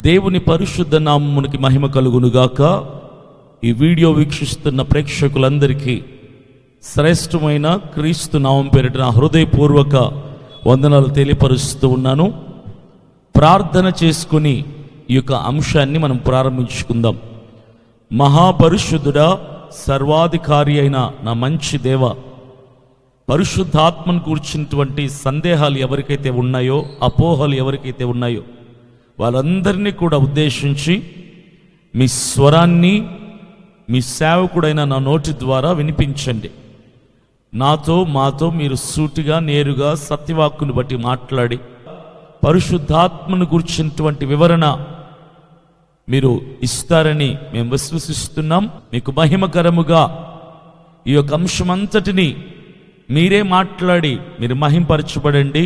దేవుని పరిశుద్ధ నామమునికి మహిమ కలుగునుగాక. ఈ వీడియో వీక్షిస్తున్న ప్రేక్షకులందరికీ శ్రేష్టమైన క్రీస్తు నామం పేరిట నా హృదయపూర్వక వందనాలు తెలియపరుస్తూ ఉన్నాను. ప్రార్థన చేసుకుని ఈ యొక్క అంశాన్ని మనం ప్రారంభించుకుందాం. మహాపరిశుద్ధుడా, సర్వాధికారి అయిన నా మంచి దేవ, పరిశుద్ధాత్మను కూర్చున్నటువంటి సందేహాలు ఎవరికైతే ఉన్నాయో, అపోహలు ఎవరికైతే ఉన్నాయో వాళ్ళందరినీ కూడా ఉద్దేశించి మీ స్వరాన్ని మీ సేవకుడైన నా నోటి ద్వారా వినిపించండి. మాతో మీరు సూటిగా నేరుగా సత్యవాక్కును బట్టి మాట్లాడి పరిశుద్ధాత్మను గురించినటువంటి వివరణ మీరు ఇస్తారని మేము విశ్వసిస్తున్నాం. మీకు మహిమకరముగా ఈ యొక్క అంశమంతటిని మీరే మాట్లాడి మీరు మహింపరచబడండి.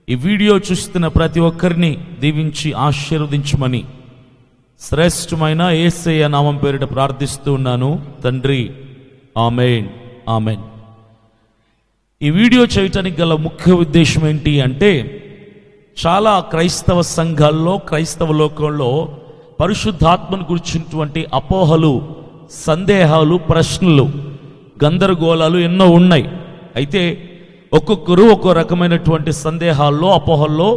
ఈ వీడియో చూస్తున్న ప్రతి ఒక్కరిని దీవించి ఆశీర్వదించమని శ్రేష్టమైన యేసయ్య నామం పేరిట ప్రార్థిస్తూ ఉన్నాను తండ్రి. ఆమేన్, ఆమేన్. ఈ వీడియో చేయటానికి గల ముఖ్య ఉద్దేశం ఏంటి అంటే, చాలా క్రైస్తవ సంఘాల్లో, క్రైస్తవ లోకంలో పరిశుద్ధాత్మను గురించినటువంటి అపోహలు, సందేహాలు, ప్రశ్నలు, గందరగోళాలు ఎన్నో ఉన్నాయి. అయితే ఒక్కొక్కరు ఒక్కో రకమైనటువంటి సందేహాల్లో, అపోహల్లో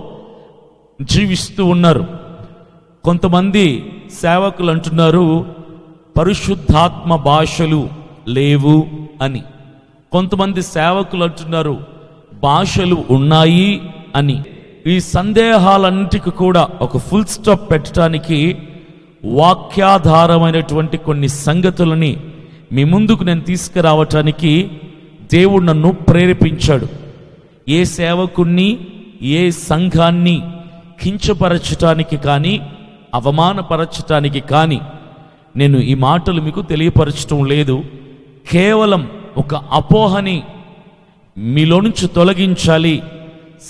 జీవిస్తూ ఉన్నారు. కొంతమంది సేవకులు అంటున్నారు పరిశుద్ధాత్మ భాషలు లేవు అని. కొంతమంది సేవకులు అంటున్నారు భాషలు ఉన్నాయి అని. ఈ సందేహాలన్నిటికీ కూడా ఒక ఫుల్ స్టాప్ పెట్టడానికి వాక్యాధారమైనటువంటి కొన్ని సంగతులని మీ ముందుకు నేను తీసుకురావటానికి దేవుడు నన్ను ప్రేరేపించాడు. ఏ సేవకుణ్ణి, ఏ సంఘాన్ని కించపరచటానికి కానీ, అవమానపరచటానికి కానీ నేను ఈ మాటలు మీకు తెలియపరచటం లేదు. కేవలం ఒక అపోహని మీలో నుంచి తొలగించాలి,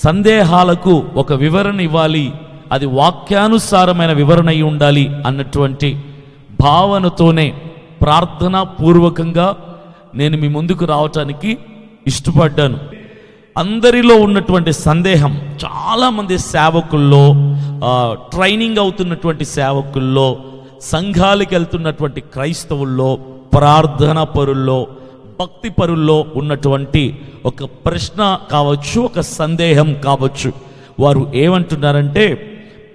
సందేహాలకు ఒక వివరణ ఇవ్వాలి, అది వాక్యానుసారమైన వివరణ అయి ఉండాలి అన్నటువంటి భావనతోనే ప్రార్థనా పూర్వకంగా నేను మీ ముందుకు రావటానికి ఇష్టపడ్డాను. అందరిలో ఉన్నటువంటి సందేహం, చాలామంది సేవకుల్లో, ట్రైనింగ్ అవుతున్నటువంటి సేవకుల్లో, సంఘాలకు వెళ్తున్నటువంటి క్రైస్తవుల్లో, ప్రార్థనా పరుల్లో, భక్తి పరుల్లో ఉన్నటువంటి ఒక ప్రశ్న కావచ్చు, ఒక సందేహం కావచ్చు. వారు ఏమంటున్నారంటే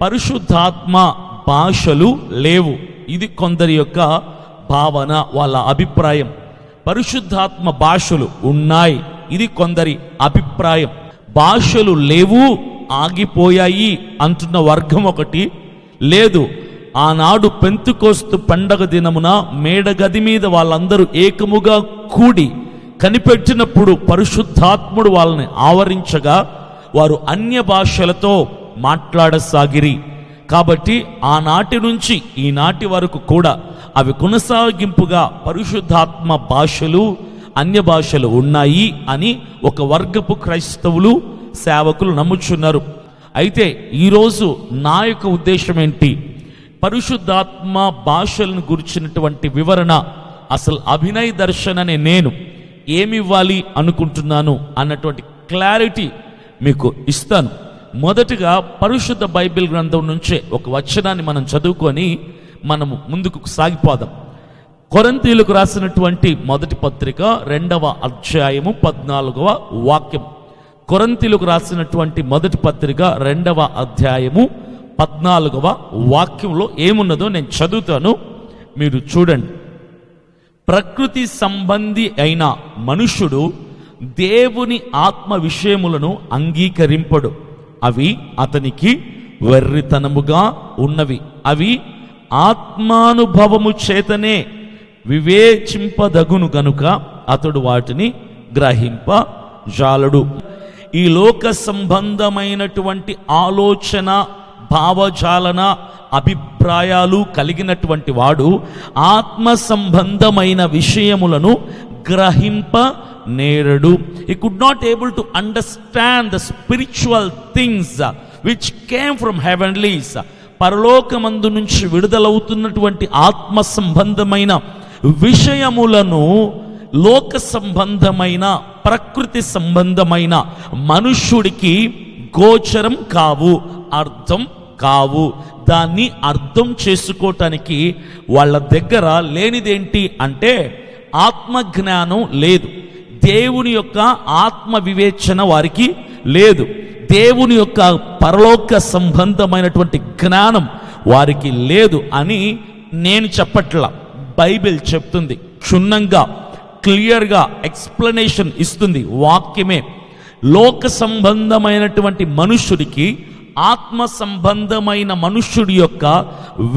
పరిశుద్ధాత్మ భాషలు లేవు. ఇది కొందరి యొక్క భావన, వాళ్ళ అభిప్రాయం. పరిశుద్ధాత్మ భాషలు ఉన్నాయి, ఇది కొందరి అభిప్రాయం. భాషలు లేవు, ఆగిపోయాయి అంటున్న వర్గం ఒకటి. లేదు, ఆనాడు పెంతెకోస్తు పండగ దినమున మేడగది మీద వాళ్ళందరూ ఏకముగా కూడి కనిపెట్టినప్పుడు పరిశుద్ధాత్ముడు వాళ్ళని ఆవరించగా వారు అన్య భాషలతో మాట్లాడసాగిరి. కాబట్టి ఆనాటి నుంచి ఈనాటి వరకు కూడా అవి కొనసాగింపుగా పరిశుద్ధాత్మ భాషలు, అన్య భాషలు ఉన్నాయి అని ఒక వర్గపు క్రైస్తవులు, సేవకులు నమ్ముచున్నారు. అయితే ఈరోజు నా యొక్క ఉద్దేశం ఏంటి, పరిశుద్ధాత్మ భాషలను గురించినటువంటి వివరణ, అసలు అభినయ దర్శననే నేను ఏమివ్వాలి అనుకుంటున్నాను అన్నటువంటి క్లారిటీ మీకు ఇస్తాను. మొదటిగా పరిశుద్ధ బైబిల్ గ్రంథం నుంచే ఒక వచనాన్ని మనం చదువుకొని మనము ముందుకు సాగిపోదాం. కొరింథీయులకు రాసినటువంటి మొదటి పత్రిక 2వ అధ్యాయము 14వ వాక్యం. కొరింథీయులకు రాసినటువంటి మొదటి పత్రిక 2వ అధ్యాయము 14వ వాక్యంలో ఏమున్నదో నేను చదువుతాను, మీరు చూడండి. ప్రకృతి సంబంధి అయిన మనుష్యుడు దేవుని ఆత్మ విషయములను అంగీకరింపడు, అవి అతనికి వెర్రితనముగా ఉన్నవి. అవి ఆత్మానుభవము చేతనే వివేచింపదగును గనుక అతడు వాటిని గ్రహింపజాలడు. ఈ లోక సంబంధమైనటువంటి ఆలోచన, భావజాలన, అభిప్రాయాలు కలిగినటువంటి వాడు ఆత్మ సంబంధమైన విషయములను గ్రహింప నేరడు. He could not able to understand the spiritual things which came from heavenlies. పరలోకమందు నుంచి విడుదలవుతున్నటువంటి ఆత్మ సంబంధమైన విషయములను లోక సంబంధమైన, ప్రకృతి సంబంధమైన మనుష్యుడికి గోచరం కావు, అర్థం కావు. దాన్ని అర్థం చేసుకోవటానికి వాళ్ళ దగ్గర లేనిదేంటి అంటే ఆత్మజ్ఞానం లేదు, దేవుని యొక్క ఆత్మ వివేచన వారికి లేదు, దేవుని యొక్క పరలోక సంబంధమైనటువంటి జ్ఞానం వారికి లేదు అని నేను చెప్పట్లా. బైబిల్ చెప్తుంది, క్షుణ్ణంగా క్లియర్గా ఎక్స్ప్లెనేషన్ ఇస్తుంది వాక్యమే. లోక సంబంధమైనటువంటి మనుష్యుడికి ఆత్మ సంబంధమైన మనుష్యుడి యొక్క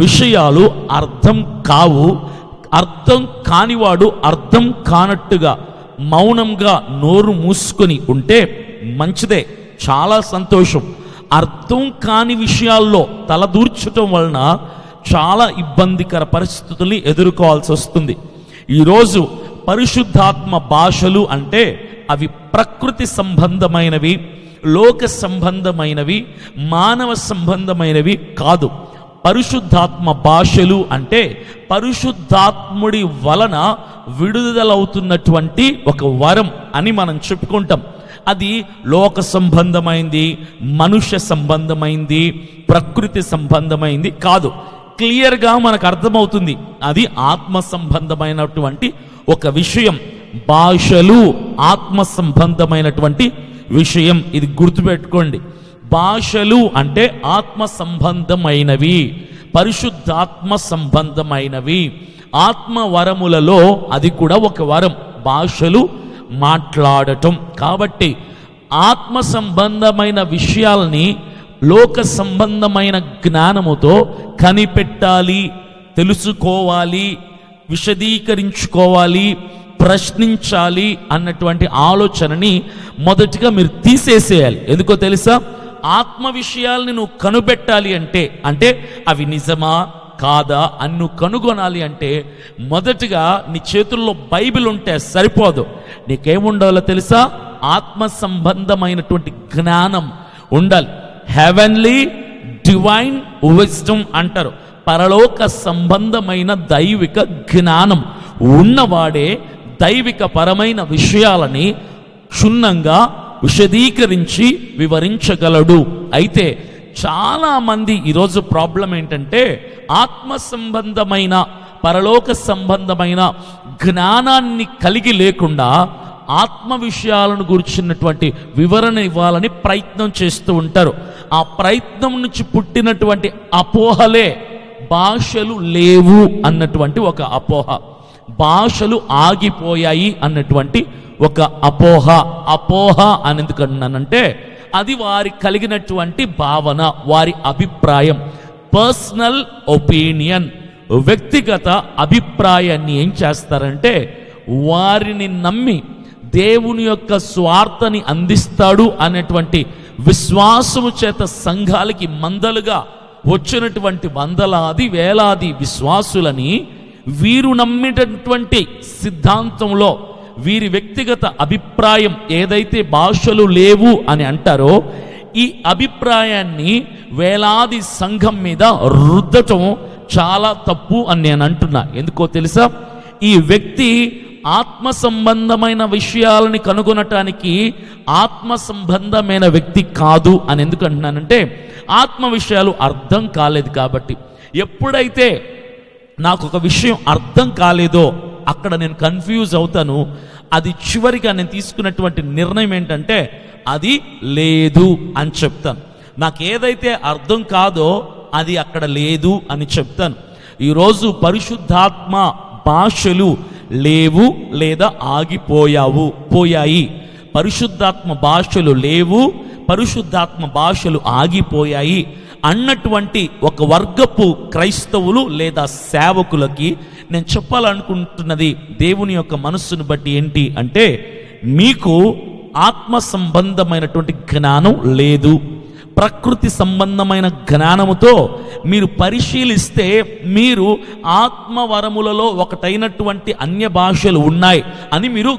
విషయాలు అర్థం కావు. అర్థం కానివాడు అర్థం కానట్టుగా మౌనంగా నోరు మూసుకొని ఉంటే మంచిదే, చాలా సంతోషం. అర్థం కాని విషయాల్లో తలదూర్చటం వలన చాలా ఇబ్బందికర పరిస్థితుల్ని ఎదుర్కోవాల్సి వస్తుంది. ఈరోజు పరిశుద్ధాత్మ భాషలు అంటే అవి ప్రకృతి సంబంధమైనవి, లోక సంబంధమైనవి, మానవ సంబంధమైనవి కాదు. పరిశుద్ధాత్మ భాషలు అంటే పరిశుద్ధాత్ముడి వలన విడుదలవుతున్నటువంటి ఒక వరం అని మనం చెప్పుకుంటాం. అది లోక సంబంధమైంది, మనుష్య సంబంధమైంది, ప్రకృతి సంబంధమైంది కాదు. క్లియర్గా మనకు అర్థమవుతుంది అది ఆత్మ సంబంధమైనటువంటి ఒక విషయం. భాషలు ఆత్మ సంబంధమైనటువంటి విషయం, ఇది గుర్తుపెట్టుకోండి. భాషలు అంటే ఆత్మ సంబంధమైనవి, పరిశుద్ధాత్మ సంబంధమైనవి. ఆత్మ వరములలో అది కూడా ఒక వరం, భాషలు మాట్లాడటం. కాబట్టి ఆత్మ సంబంధమైన విషయాల్ని లోక సంబంధమైన జ్ఞానముతో కనిపెట్టాలి, తెలుసుకోవాలి, విశదీకరించుకోవాలి, ప్రశ్నించాలి అన్నటువంటి ఆలోచనని మొదటిగా మీరు తీసేసేయాలి. ఎందుకో తెలుసా? ఆత్మ విషయాల్ని నువ్వు కనుపెట్టాలి అంటే అవి నిజమా కాదా అని నువ్వు కనుగొనాలి అంటే మొదటిగా నీ చేతుల్లో బైబిల్ ఉంటే సరిపోదు. నీకేముండాలో తెలుసా? ఆత్మ సంబంధమైనటువంటి జ్ఞానం ఉండాలి. హెవెన్లీ డివైన్ విజ్డమ్ అంటారు. పరలోక సంబంధమైన దైవిక జ్ఞానం ఉన్నవాడే దైవిక పరమైన విషయాలని క్షుణ్ణంగా విశదీకరించి వివరించగలడు. అయితే చాలామంది ఈరోజు ప్రాబ్లం ఏంటంటే ఆత్మ సంబంధమైన పరలోక సంబంధమైన జ్ఞానాన్ని కలిగి లేకుండా ఆత్మ విషయాలను గురించినటువంటి వివరణ ఇవ్వాలని ప్రయత్నం చేస్తూ ఉంటారు. ఆ ప్రయత్నం నుంచి పుట్టినటువంటి అపోహలే భాషలు లేవు అన్నటువంటి ఒక అపోహ, భాషలు ఆగిపోయాయి అన్నటువంటి ఒక అపోహ. అపోహ అని ఎందుకన్నానంటే అది వారి కలిగినటువంటి భావన, వారి అభిప్రాయం, పర్సనల్ ఒపీనియన్, వ్యక్తిగత అభిప్రాయాన్ని ఏం చేస్తారంటే వారిని నమ్మి దేవుని యొక్క స్వార్థని అందిస్తాడు అనేటువంటి విశ్వాసము చేత సంఘాలకి మందలుగా వచ్చినటువంటి వందలాది వేలాది విశ్వాసులని వీరు నమ్మినటువంటి సిద్ధాంతంలో వీరి వ్యక్తిగత అభిప్రాయం ఏదైతే భాషలు లేవు అని అంటారో ఈ అభిప్రాయాన్ని వేలాది సంఘం మీద రుద్దటం చాలా తప్పు అని నేను అంటున్నా. ఎందుకో తెలుసా? ఈ వ్యక్తి ఆత్మ సంబంధమైన విషయాలని కనుగొనటానికి ఆత్మ సంబంధమైన వ్యక్తి కాదు అని ఎందుకు అంటున్నానంటే ఆత్మ విషయాలు అర్థం కాలేదు కాబట్టి. ఎప్పుడైతే నాకు ఒక విషయం అర్థం కాలేదో అక్కడ నేను కన్ఫ్యూజ్ అవుతాను. అది చివరిగా నేను తీసుకున్నటువంటి నిర్ణయం ఏంటంటే అది లేదు అని చెప్తాను. నాకు ఏదైతే అర్థం కాదో అది అక్కడ లేదు అని చెప్తాను. ఈరోజు పరిశుద్ధాత్మ భాషలు లేవు లేదా పోయాయి. పరిశుద్ధాత్మ భాషలు లేవు, పరిశుద్ధాత్మ భాషలు ఆగిపోయాయి అన్నటువంటి ఒక వర్గపు క్రైస్తవులు లేదా సేవకులకి నేను చెప్పాలనుకుంటున్నది దేవుని యొక్క మనస్సును బట్టి ఏంటి అంటే మీకు ఆత్మ సంబంధమైనటువంటి జ్ఞానం లేదు. ప్రకృతి సంబంధమైన జ్ఞానముతో మీరు పరిశీలిస్తే మీరు ఆత్మవరములలో ఒకటైనటువంటి అన్య భాషలు ఉన్నాయి అని మీరు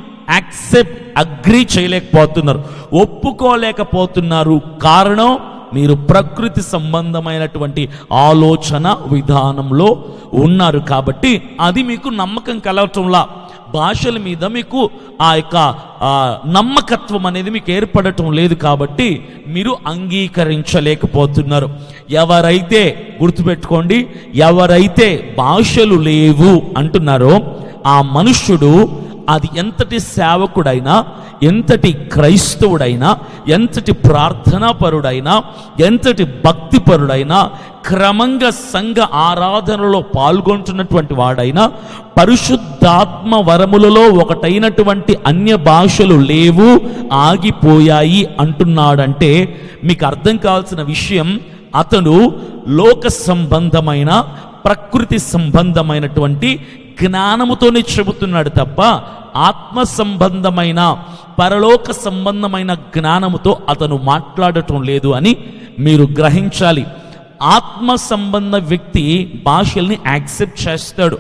అగ్రీ చేయలేకపోతున్నారు, ఒప్పుకోలేకపోతున్నారు. కారణం మీరు ప్రకృతి సంబంధమైనటువంటి ఆలోచన విధానంలో ఉన్నారు కాబట్టి అది మీకు నమ్మకం కలగటంలా. భాషల మీద మీకు ఆ యొక్క నమ్మకత్వం అనేది మీకు ఏర్పడటం లేదు, కాబట్టి మీరు అంగీకరించలేకపోతున్నారు. ఎవరైతే, గుర్తుపెట్టుకోండి, ఎవరైతే భాషలు లేవు అంటున్నారో ఆ మనుష్యుడు, అది ఎంతటి సేవకుడైనా, ఎంతటి క్రైస్తవుడైనా, ఎంతటి ప్రార్థనాపరుడైనా, ఎంతటి భక్తిపరుడైనా, క్రమంగా సంఘ ఆరాధనలో పాల్గొంటున్నటువంటి వాడైనా, పరిశుద్ధాత్మ వరములలో ఒకటైనటువంటి అన్య భాషలు లేవు, ఆగిపోయాయి అంటున్నాడంటే మీకు అర్థం కావాల్సిన విషయం, అతడు లోక సంబంధమైన, ప్రకృతి సంబంధమైనటువంటి జ్ఞానముతోనే చెబుతున్నాడు తప్ప ఆత్మ సంబంధమైన, పరలోక సంబంధమైన జ్ఞానముతో అతను మాట్లాడటం లేదు అని మీరు గ్రహించాలి. ఆత్మ సంబంధ వ్యక్తి భాషల్ని యాక్సెప్ట్ చేస్తాడు.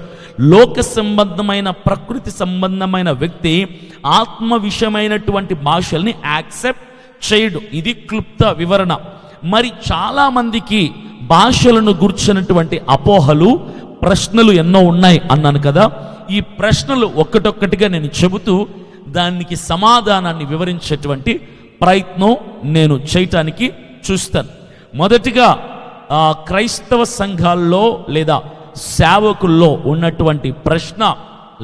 లోక సంబంధమైన, ప్రకృతి సంబంధమైన వ్యక్తి ఆత్మ విషయమైనటువంటి భాషల్ని యాక్సెప్ట్ చేయడు. ఇది క్లుప్త వివరణ. మరి చాలామందికి భాషలను గుర్చినటువంటి అపోహలు, ప్రశ్నలు ఎన్నో ఉన్నాయి అన్నాను కదా. ఈ ప్రశ్నలు ఒక్కటొక్కటిగా నేను చెబుతూ దానికి సమాధానాన్ని వివరించేటువంటి ప్రయత్నం నేను చేయటానికి చూస్తాను. మొదటిగా క్రైస్తవ సంఘాల్లో లేదా సేవకుల్లో ఉన్నటువంటి ప్రశ్న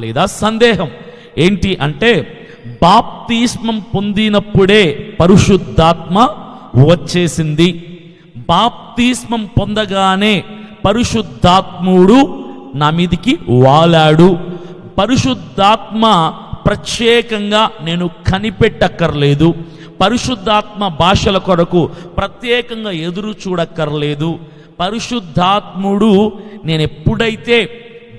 లేదా సందేహం ఏంటి అంటే, బాప్తిస్మం పొందినప్పుడే పరిశుద్ధాత్మ వచ్చేసింది, బాప్తిస్మం పొందగానే పరిశుద్ధాత్ముడు నా మీదికి వాలాడు, పరిశుద్ధాత్మ ప్రత్యేకంగా నేను కనిపెట్టక్కర్లేదు, పరిశుద్ధాత్మ భాషల కొరకు ప్రత్యేకంగా ఎదురు చూడక్కర్లేదు, పరిశుద్ధాత్ముడు నేను ఎప్పుడైతే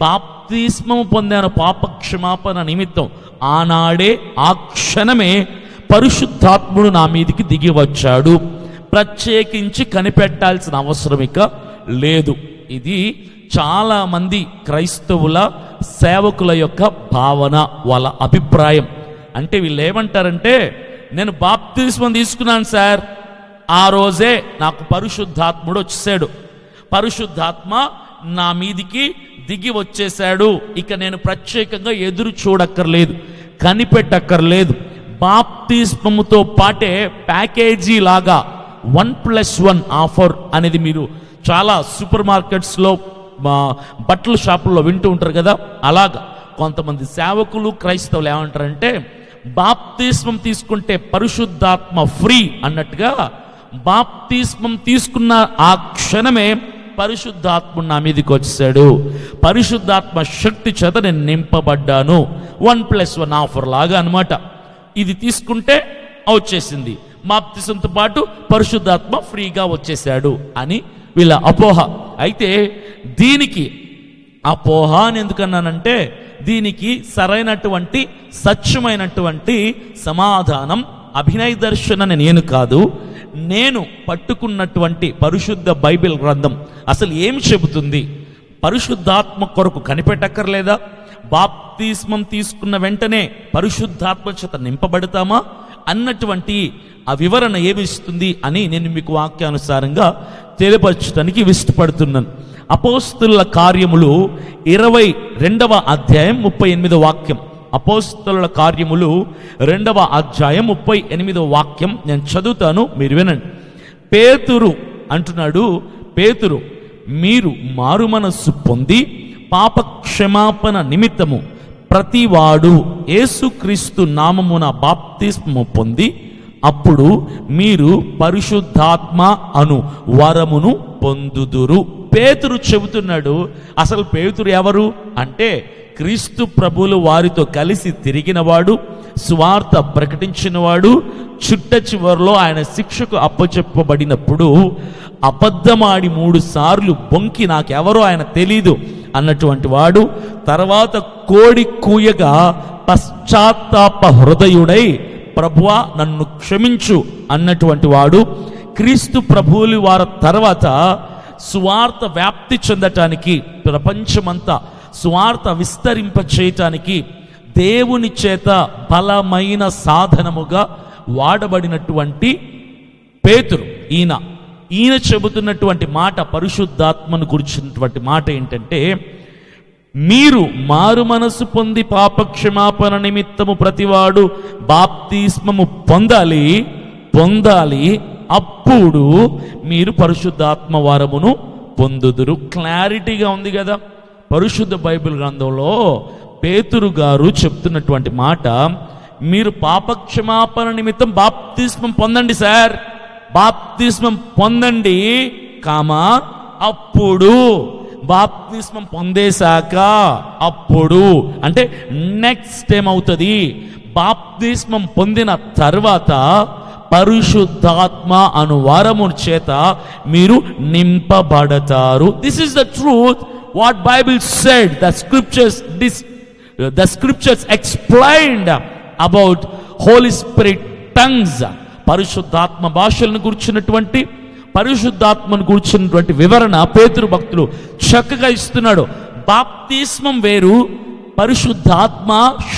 బాప్తిస్మము పొందాను పాపక్షమాపణ నిమిత్తం, ఆనాడే, ఆ క్షణమే పరిశుద్ధాత్ముడు నా మీదికి దిగి వచ్చాడు, ప్రత్యేకించి కనిపెట్టాల్సిన అవసరం ఇక లేదు. ఇది చాలామంది క్రైస్తవుల సేవకుల యొక్క భావన, వాళ్ళ అభిప్రాయం. అంటే వీళ్ళు ఏమంటారంటే, నేను బాప్తిస్మం తీసుకున్నాను సార్, ఆ రోజే నాకు పరిశుద్ధాత్ముడు వచ్చేసాడు, పరిశుద్ధాత్మ నా మీదికి దిగి వచ్చేసాడు, ఇక నేను ప్రత్యేకంగా ఎదురు చూడక్కర్లేదు, కనిపెట్టక్కర్లేదు. బాప్తిస్మముతో పాటే ప్యాకేజీ లాగా 1+1 ఆఫర్ అనేది మీరు చాలా సూపర్ మార్కెట్స్లో, బట్టల షాపుల్లో వింటూ ఉంటారు కదా. అలాగా కొంతమంది సేవకులు, క్రైస్తవులు ఏమంటారంటే, బాప్తిస్మం తీసుకుంటే పరిశుద్ధాత్మ ఫ్రీ అన్నట్టుగా, బాప్తిస్మం తీసుకున్న ఆ క్షణమే పరిశుద్ధాత్మ నా మీదకి వచ్చాడు, పరిశుద్ధాత్మ శక్తి చేత నేను నింపబడ్డాను, 1+1 ఆఫర్ లాగా అనమాట. ఇది తీసుకుంటే వచ్చేసింది, బాప్తిస్మంతో పాటు పరిశుద్ధాత్మ ఫ్రీగా వచ్చేసాడు అని వీళ్ళ అపోహ. అయితే దీనికి అపోహ అని ఎందుకన్నానంటే, దీనికి సరైనటువంటి సత్యమైనటువంటి సమాధానం అభినయ దర్శన నేను కాదు, నేను పట్టుకున్నటువంటి పరిశుద్ధ బైబిల్ గ్రంథం అసలు ఏం చెబుతుంది. పరిశుద్ధాత్మ కొరకు కనిపెట్టక్కర్లేదా? బాప్తిస్మం తీసుకున్న వెంటనే పరిశుద్ధాత్మ చేత నింపబడతామా అన్నటువంటి ఆ వివరణ ఏమిస్తుంది అని నేను మీకు వాక్యానుసారంగా తెలియపరచడానికి ఇష్టపడుతున్నాను. అపోస్తలుల కార్యములు 22వ అధ్యాయం 38వ వాక్యం. అపోస్తలుల కార్యములు 2వ అధ్యాయం 38వ వాక్యం నేను చదువుతాను, మీరు వినండి. పేతురు అంటున్నాడు, పేతురు, మీరు మారుమనస్సు పొంది పాపక్షమాపణ నిమిత్తము ప్రతివాడు యేసుక్రీస్తు నామమున బాప్తిస్మము పొంది అప్పుడు మీరు పరిశుద్ధాత్మ అను వరమును పొందుదురు. పేతురు చెబుతున్నాడు. అసలు పేతురు ఎవరు అంటే, క్రీస్తు ప్రభువులు వారితో కలిసి తిరిగినవాడు, సువార్త ప్రకటించినవాడు, చిట్ట చివరిలో ఆయన శిక్షకు అప్పచెప్పబడినప్పుడు అబద్ధమాడి 3 సార్లు బొంకి నాకెవరో ఆయన తెలీదు అన్నటువంటి వాడు, తర్వాత కోడి కూయగా పశ్చాత్తాప హృదయుడై ప్రభువా నన్ను క్షమించు అన్నటువంటి వాడు, క్రీస్తు ప్రభువులు వారి తర్వాత సువార్త వ్యాప్తి చెందటానికి, ప్రపంచమంతా సువార్త విస్తరింప చేయటానికి దేవుని చేత బలమైన సాధనముగా వాడబడినటువంటి పేతురు ఈయన చెబుతున్నటువంటి మాట, పరిశుద్ధాత్మను గురించినటువంటి మాట ఏంటంటే, మీరు మారు మనసు పొంది పాపక్షమాపణ నిమిత్తము ప్రతివాడు బాప్తిస్మము పొందాలి, అప్పుడు మీరు పరిశుద్ధాత్మ వరమును పొందుదురు. క్లారిటీగా ఉంది కదా. పరిశుద్ధ బైబిల్ గ్రంథంలో పేతురు గారు చెప్తున్నటువంటి మాట, మీరు పాపక్షమాపణ నిమిత్తం బాప్తిస్మం పొందండి సార్, బాప్తిస్మం పొందండి కామా, అప్పుడు బాప్తిస్మం పొందేశాక అప్పుడు అంటే నెక్స్ట్ ఏమవుతుంది, బాప్తిస్మం పొందిన తర్వాత పరిశుద్ధాత్మ అను వరము చేత మీరు నింపబడతారు. This is the truth what Bible said. The scriptures explained about Holy Spirit tongues. పరిశుద్ధాత్మ భాషలను గురించినటువంటి, పరిశుద్ధాత్మను గురించినటువంటి వివరణ పేతురు భక్తులు చక్కగా ఇస్తున్నాడు. బాప్తిస్మం వేరు, పరిశుద్ధాత్మ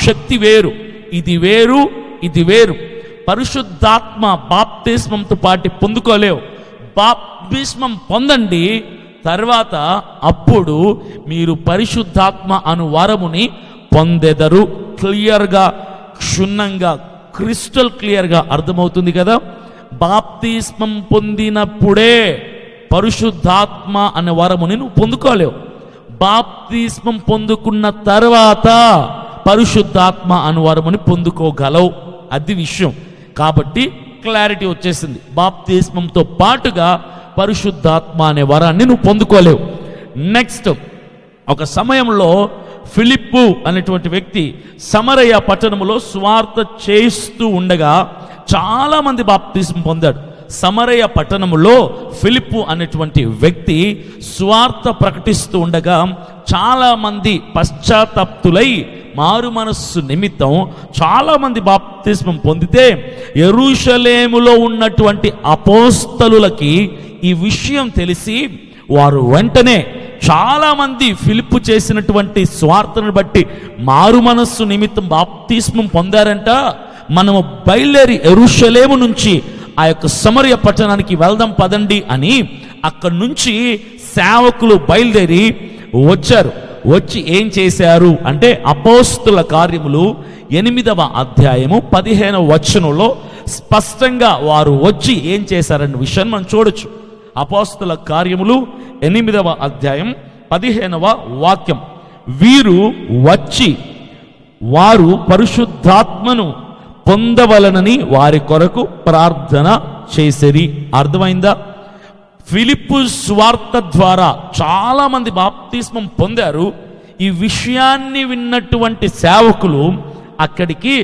శక్తి వేరు. ఇది వేరు, ఇది వేరు. పరిశుద్ధాత్మ బాప్తిస్మంతో పాటు పొందుకోలేవు. బాప్తిస్మం పొందండి, తర్వాత అప్పుడు మీరు పరిశుద్ధాత్మ అను వరముని పొందెదరు. క్లియర్గా, క్షుణ్ణంగా, క్రిస్టల్ క్లియర్గా అర్థమవుతుంది కదా. బాప్తిస్మం పొందినప్పుడే పరిశుద్ధాత్మ అనే వరముని నువ్వు పొందుకోలేవు. బాప్తిస్మం పొందుకున్న తర్వాత పరిశుద్ధాత్మ అను వరముని పొందుకోగలవు. అది విషయం. కాబట్టి క్లారిటీ వచ్చేసింది. బాప్తిస్మంతో పాటుగా పరిశుద్ధాత్మ అనే వరాన్ని నువ్వు పొందుకోలేవు. నెక్స్ట్, ఒక సమయంలో ఫిలిప్పు అనేటువంటి వ్యక్తి సమరయ పట్టణములో సువార్త చేస్తూ ఉండగా చాలా మంది బాప్తిస్మం పొందాడు. సమరయ పట్టణములో ఫిలిప్పు అనేటువంటి వ్యక్తి సువార్త ప్రకటిస్తూ ఉండగా చాలా మంది పశ్చాత్తాప్తులై మారు మనస్సు నిమిత్తం చాలా మంది బాప్తిస్మం పొందితే, యెరూషలేములో ఉన్నటువంటి అపోస్తలులకి ఈ విషయం తెలిసి వారు వెంటనే చాలా మంది ఫిలిప్పు చేసినటువంటి స్వార్థను బట్టి మారు మనస్సు నిమిత్తం బాప్తిస్మం పొందారంట. మనము బయలుదేరి యెరూషలేము నుంచి ఆ యొక్క సమరయ పట్టణానికి వెళ్దాం పదండి అని అక్కడి నుంచి సేవకులు బయలుదేరి వచ్చారు. వచ్చి ఏం చేశారు అంటే, అపోస్తుల కార్యములు 8వ అధ్యాయము 15వ వచనంలో స్పష్టంగా వారు వచ్చి ఏం చేశారన్న విషయాన్ని మనం చూడొచ్చు. అపోస్తుల కార్యములు 8వ అధ్యాయం 15వ వాక్యం, వీరు వచ్చి వారు పరిశుద్ధాత్మను పొందవలనని వారి కొరకు ప్రార్థన చేసిరి. అర్థమైందా? ఫిలిప్పు స్వార్థ ద్వారా చాలా మంది బాప్తిస్మం పొందారు. ఈ విషయాన్ని విన్నటువంటి సేవకులు అక్కడికి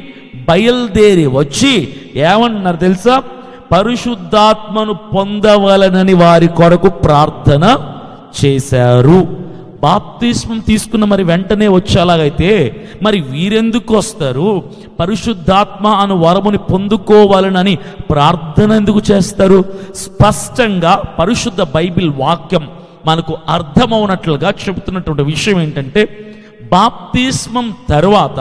బయలుదేరి వచ్చి ఏమన్నారు తెలుసా? పరిశుద్ధాత్మను పొందవలనని వారి కొరకు ప్రార్థన చేశారు. బాప్తిస్మం తీసుకున్న మరి వెంటనే వచ్చేలాగైతే మరి వీరెందుకు వస్తారు? పరిశుద్ధాత్మ అను వరముని పొందుకోవాలనని ప్రార్థన ఎందుకు చేస్తారు? స్పష్టంగా పరిశుద్ధ బైబిల్ వాక్యం మనకు అర్థమవునట్లుగా చెబుతున్నటువంటి విషయం ఏంటంటే, బాప్తిస్మం తర్వాత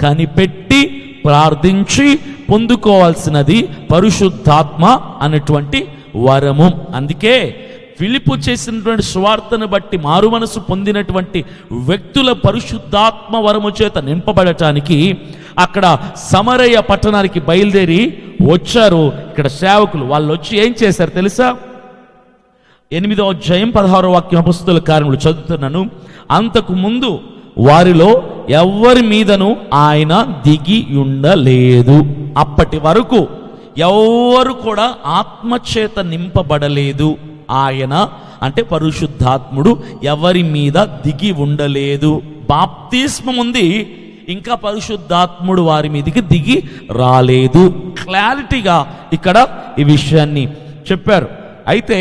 కనిపెట్టి ప్రార్థించి పొందుకోవాల్సినది పరిశుద్ధాత్మ అనేటువంటి వరము. అందుకే ఫిలిప్పు చేసినటువంటి సువార్తను బట్టి మారు మనసు పొందినటువంటి వ్యక్తుల పరిశుద్ధాత్మ వరము చేత నింపబడటానికి అక్కడ సమరయ పట్టణానికి బయలుదేరి వచ్చారు. ఇక్కడ సేవకులు వాళ్ళు వచ్చి ఏం చేశారు తెలుసా? 8వ అధ్యాయం 16వ వాక్యం అపోస్తలుల కార్యములు చదువుతున్నాను. అంతకు ముందు వారిలో ఎవ్వరి మీదను ఆయన దిగి ఉండలేదు. అప్పటి వరకు ఎవ్వరు కూడా ఆత్మచేత నింపబడలేదు. ఆయన అంటే పరిశుద్ధాత్ముడు ఎవరి మీద దిగి ఉండలేదు. బాప్తిస్మం ఉంది, ఇంకా పరిశుద్ధాత్ముడు వారి మీదకి దిగి రాలేదు. క్లారిటీగా ఇక్కడ ఈ విషయాన్ని చెప్పారు. అయితే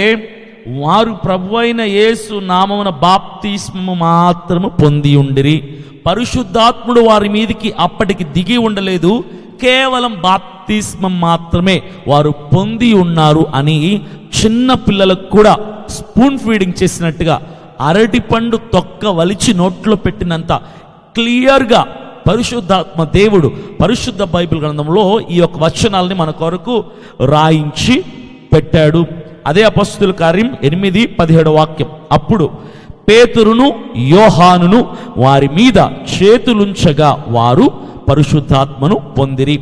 వారు ప్రభువైన యేసు నామమున బాప్తిస్మము మాత్రము పొంది ఉండిరి. పరిశుద్ధాత్ముడు వారి మీదకి అప్పటికి దిగి ఉండలేదు. కేవలం బాప్తిస్మం మాత్రమే వారు పొంది ఉన్నారు అని చిన్న పిల్లలకు కూడా స్పూన్ ఫీడింగ్ చేసినట్టుగా అరటిపండు తొక్క వలిచి నోట్లో పెట్టినంత క్లియర్గా పరిశుద్ధాత్మ దేవుడు పరిశుద్ధ బైబిల్ గ్రంథంలో ఈ యొక్క వచనాలని మన కొరకు రాయించి పెట్టాడు. అదే అపోస్తలుల కార్యం 8:17 వాక్యం. అప్పుడు పేతురును యోహానును వారి మీద చేతులుంచగా వారు పరిశుద్ధాత్మను పొందిరి.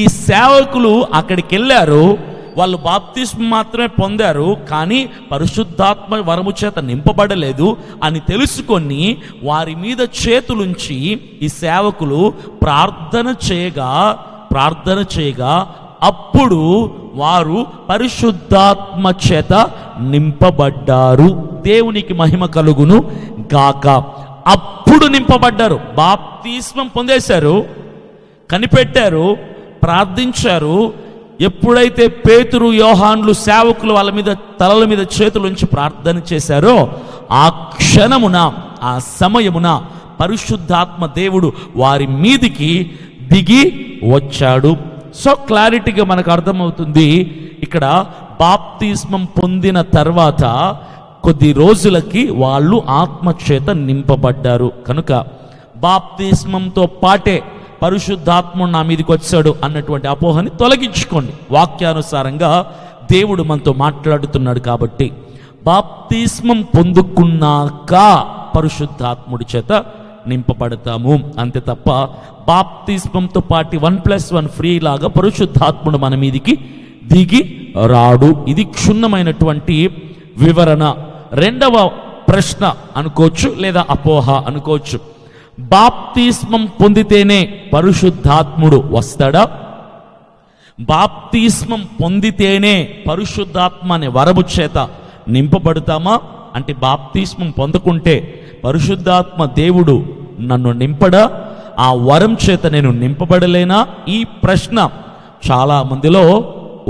ఈ సేవకులు అక్కడికి వెళ్ళారు, వాళ్ళు బాప్తిస్మం మాత్రమే పొందారు, కానీ పరిశుద్ధాత్మ వరము చేత నింపబడలేదు అని తెలుసుకొని వారి మీద చేతులుంచి ఈ సేవకులు ప్రార్థన చేయగా అప్పుడు వారు పరిశుద్ధాత్మ చేత నింపబడ్డారు. దేవునికి మహిమ కలుగును గాక. అప్పుడు నింపబడ్డారు. బాప్తిస్మం పొందేశారు, కనిపెట్టారు, ప్రార్థించారు. ఎప్పుడైతే పేతురు యోహాన్లు సేవకులు వాళ్ళ మీద తలల మీద చేతులుంచి ప్రార్థన చేశారో ఆ క్షణమున, ఆ సమయమున పరిశుద్ధాత్మ దేవుడు వారి మీదికి దిగి వచ్చాడు. సో క్లారిటీగా మనకు అర్థమవుతుంది. ఇక్కడ బాప్తిస్మం పొందిన తర్వాత కొద్ది రోజులకి వాళ్ళు ఆత్మచేత నింపబడ్డారు. కనుక బాప్తిస్మంతో పాటే పరిశుద్ధాత్మ నా మీదకి వచ్చాడు అన్నటువంటి అపోహని తొలగించుకోండి. వాక్యానుసారంగా దేవుడు మనతో మాట్లాడుతున్నాడు కాబట్టి బాప్తిస్మం పొందుకున్నాక పరిశుద్ధాత్ముడి చేత నింపబడతాము అంతే తప్ప బాప్తిస్మంతో పాటు 1+1 ఫ్రీ లాగా పరిశుద్ధాత్ముడు మన మీదికి దిగి రాడు. ఇది క్షుణ్ణమైనటువంటి వివరణ. రెండవ ప్రశ్న అనుకోవచ్చు లేదా అపోహ అనుకోవచ్చు. బాప్తిస్మం పొందితేనే పరిశుద్ధాత్ముడు వస్తాడా? బాప్తిస్మం పొందితేనే పరిశుద్ధాత్మ అనే వరము చేత నింపబడతామా? అంటే బాప్తిస్మం పొందకుంటే పరిశుద్ధాత్మ దేవుడు నన్ను నింపడా? ఆ వరం చేత నేను నింపబడలేనా? ఈ ప్రశ్న చాలా మందిలో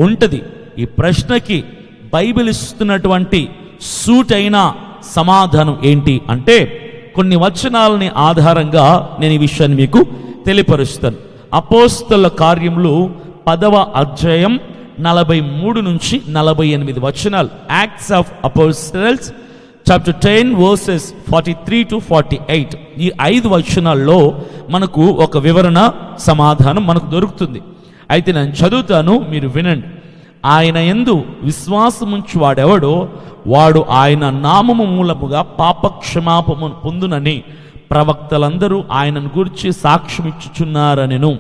ఉంటుంది. ఈ ప్రశ్నకి బైబిల్ ఇస్తున్నటువంటి సూటైన సమాధానం ఏంటి అంటే కొన్ని వచనాలని ఆధారంగా నేను ఈ విషయాన్ని మీకు తెలియపరుస్తాను. అపోస్తలుల కార్యములు 10వ అధ్యాయం 43 నుంచి 48 వచనాలు. Acts of apostles chapter 10 versus 43 to 48. ఈ 5 వచనాల్లో మనకు ఒక వివరణ సమాధానం మనకు దొరుకుతుంది. అయితే నేను చదువుతాను, మీరు వినండి. ఆయన యందు విశ్వాసముంచి వాడెవడో వాడు ఆయన నామము మూలముగా పాపక్షమాపమును పొందునని ప్రవక్తలందరూ ఆయనను గురించి సాక్ష్యమిచ్చుచున్నారనెను.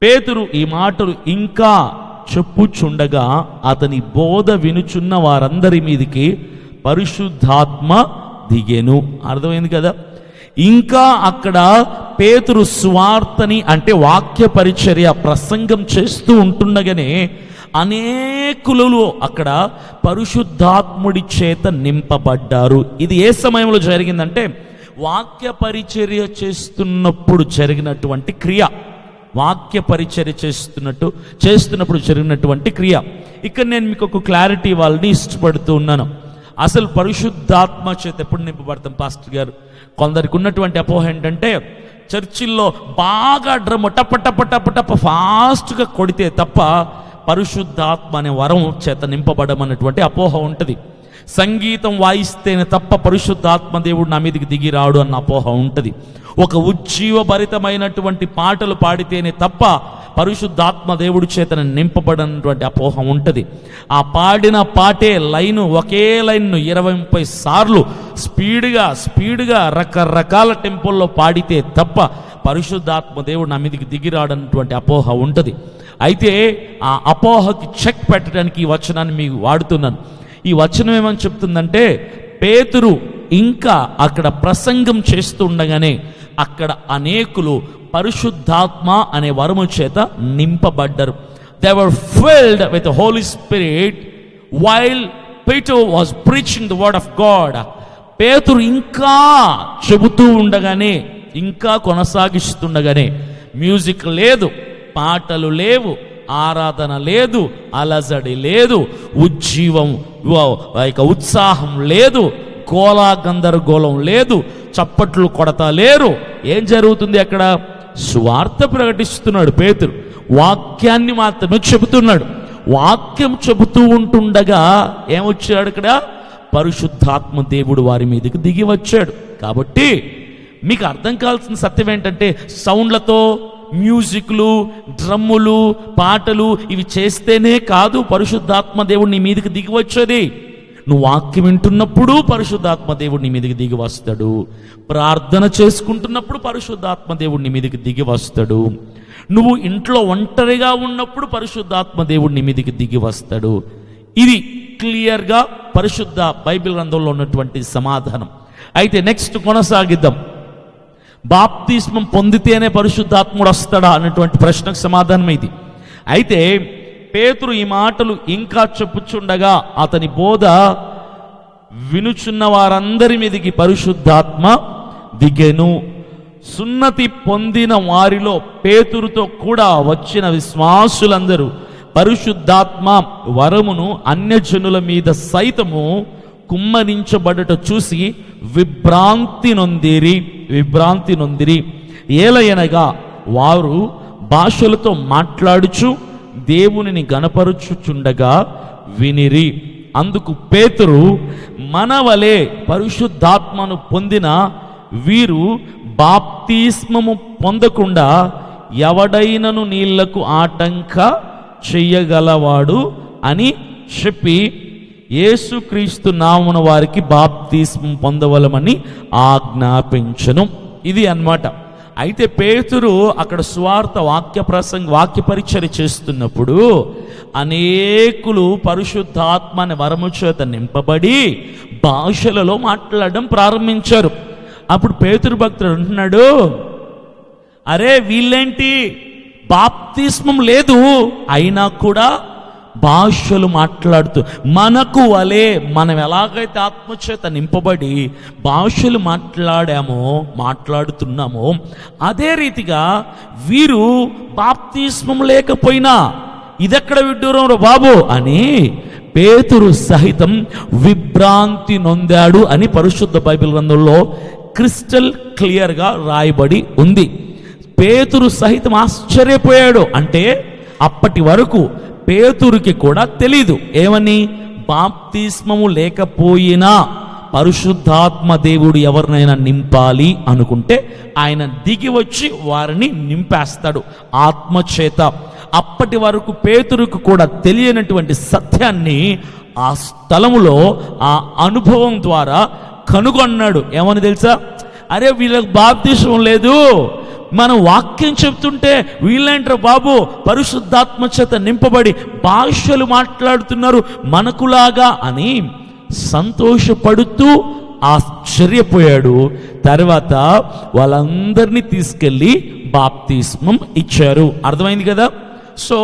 పేతురు ఈ మాటలు ఇంకా చెప్పుచుండగా అతని బోధ వినుచున్న వారందరి మీదికి పరిశుద్ధాత్మ దిగెను. అర్థమైంది కదా? ఇంకా అక్కడ పేతురు సువార్తని అంటే వాక్య పరిచర్య ప్రసంగం చేస్తూ ఉంటుండగానే అనేకులు అక్కడ పరిశుద్ధాత్ముడి చేత నింపబడ్డారు. ఇది ఏ సమయంలో జరిగిందంటే వాక్య పరిచర్య చేస్తున్నప్పుడు జరిగినటువంటి క్రియ. వాక్య పరిచర్య చేస్తున్నప్పుడు జరిగినటువంటి క్రియ. ఇక్కడ నేను మీకు ఒక క్లారిటీ వాళ్ళని ఇష్టపడుతూ ఉన్నాను. అసలు పరిశుద్ధాత్మ చేత ఎప్పుడు నింపబడతాం పాస్టర్ గారు? కొందరికి ఉన్నటువంటి అపోహ ఏంటంటే చర్చిల్లో బాగా డ్రమ్ టప ఫాస్ట్గా కొడితే తప్ప పరిశుద్ధాత్మ అనే వరం చేత నింపబడమన్నటువంటి అపోహ ఉంటుంది. సంగీతం వాయిస్తేనే తప్ప పరిశుద్ధాత్మ దేవుడు నా మీదకి దిగి రాడు అన్న అపోహ ఉంటుంది. ఒక ఉజ్జీవభరితమైనటువంటి పాటలు పాడితేనే తప్ప పరిశుద్ధాత్మ దేవుడి చేత నింపబడినటువంటి అపోహ ఉంటుంది. ఆ పాడిన పాటే లైను, ఒకే లైన్ను 20-30 సార్లు స్పీడ్గా రకరకాల టెంపోల్లో పాడితే తప్ప పరిశుద్ధాత్మ దేవుడు నా మీదకి దిగిరాడన్నటువంటి అపోహ ఉంటుంది. అయితే ఆ అపోహకి చెక్ పెట్టడానికి ఈ వచనాన్ని మీకు వాడుతున్నాను. ఈ వచనం ఏమని చెప్తుందంటే పేతురు ఇంకా అక్కడ ప్రసంగం చేస్తూ ఉండగానే అక్కడ అనేకులు పరిశుద్ధాత్మ అనే వరము చేత నింపబడ్డారు. They were filled with Holy Spirit while Peter was preaching the word of God. పేతురు ఇంకా చెబుతూ ఉండగానే, ఇంకా కొనసాగిస్తుండగానే, మ్యూజిక్ లేదు, పాటలు లేవు, ఆరాధన లేదు, అలజడి లేదు, ఉత్సాహం లేదు, గోలా గందరగోళం లేదు, చప్పట్లు కొడతా లేరు. ఏం జరుగుతుంది అక్కడ? సువార్త ప్రకటిస్తున్నాడు పేతురు, వాక్యాన్ని మాత్రమే చెబుతున్నాడు. వాక్యం చెబుతూ ఉంటుండగా ఏమొచ్చాడు ఇక్కడ? పరిశుద్ధాత్మ దేవుడు వారి మీదకి దిగి వచ్చాడు. కాబట్టి మీకు అర్థం కావాల్సిన సత్యం ఏంటంటే సౌండ్లతో, మ్యూజిక్లు, డ్రమ్ములు, పాటలు ఇవి చేస్తేనే కాదు పరిశుద్ధాత్మ దేవుడు నీ మీదకి దిగి వచ్చేది. నువ్వు వాక్యం వింటున్నప్పుడు పరిశుద్ధాత్మ దేవుడు నీ మీదకి దిగి వస్తాడు. ప్రార్థన చేసుకుంటున్నప్పుడు పరిశుద్ధాత్మ దేవుడు నీ మీదకి దిగి వస్తాడు. నువ్వు ఇంట్లో ఒంటరిగా ఉన్నప్పుడు పరిశుద్ధాత్మ దేవుడు నీ మీదకి దిగి వస్తాడు. ఇది క్లియర్గా పరిశుద్ధ బైబిల్ గ్రంథంలో ఉన్నటువంటి సమాధానం. అయితే నెక్స్ట్ కొనసాగిద్దాం. బాప్తిస్మం పొందితేనే పరిశుద్ధాత్ముడు వస్తాడా అన్నటువంటి ప్రశ్నకు సమాధానం ఇది. అయితే పేతురు ఈ మాటలు ఇంకా చెప్పుచుండగా అతని బోధ వినుచున్న వారందరి మీదకి పరిశుద్ధాత్మ దిగెను. సున్నతి పొందిన వారిలో పేతురుతో కూడా వచ్చిన విశ్వాసులందరూ పరిశుద్ధాత్మ వరమును అన్యజనుల మీద సైతము కుమ్మరించబడట చూసి విభ్రాంతి నొందిరి. ఏలయనగా వారు భాషలతో మాట్లాడుచు దేవునిని గణపరుచుచుండగా వినిరి. అందుకు పేతురు, మనవలే పరిశుద్ధాత్మను పొందిన వీరు బాప్తిస్మము పొందకుండా ఎవడైనను నీళ్లకు ఆటంక చెయ్యగలవాడు అని చెప్పి యేసుక్రీస్తు నామమున వారికి బాప్తిస్మం పొందవలమని ఆజ్ఞాపించను. ఇది అన్నమాట. అయితే పేతురు అక్కడ సువార్త వాక్య పరిచర్య చేస్తున్నప్పుడు అనేకులు పరిశుద్ధాత్మ అనే వరము చేత నింపబడి భాషలలో మాట్లాడడం ప్రారంభించారు. అప్పుడు పేతురు భక్తుడు అంటున్నాడు, అరే వీళ్ళేంటి బాప్తిస్మం లేదు అయినా కూడా భాషలు మాట్లాడుతూ, మనకు వలే మనం ఎలాగైతే ఆత్మచేత నింపబడి భాషలు మాట్లాడుతున్నామో అదే రీతిగా వీరు బాప్తిస్మం లేకపోయినా ఇదెక్కడ విడ్డూరం రా బాబు అని పేతురు సహితం విభ్రాంతి నొందాడు అని పరిశుద్ధ బైబిల్ గ్రంథంలో క్రిస్టల్ క్లియర్గా రాయబడి ఉంది. పేతురు సహితం ఆశ్చర్యపోయాడు. అంటే అప్పటి వరకు పేతురుకి కూడా తెలీదు ఏమని, బాప్తిస్మము లేకపోయినా పరిశుద్ధాత్మ దేవుడు ఎవరినైనా నింపాలి అనుకుంటే ఆయన దిగి వచ్చి వారిని నింపేస్తాడు ఆత్మచేత. అప్పటి వరకు పేతురుకు కూడా తెలియనటువంటి సత్యాన్ని ఆ స్థలములో ఆ అనుభవం ద్వారా కనుగొన్నాడు. ఏమని తెలుసా, అరే వీళ్ళకి బాప్తిస్మం లేదు, మనం వాక్యం చెప్తుంటే వీళ్ళేంటారు బాబు పరిశుద్ధాత్మ చేత నింపబడి భాషలు మాట్లాడుతున్నారు మనకులాగా అని సంతోషపడుతూ ఆశ్చర్యపోయాడు. తర్వాత వాళ్ళందరినీ తీసుకెళ్ళి బాప్తిస్మం ఇచ్చారు. అర్థమైంది కదా? సో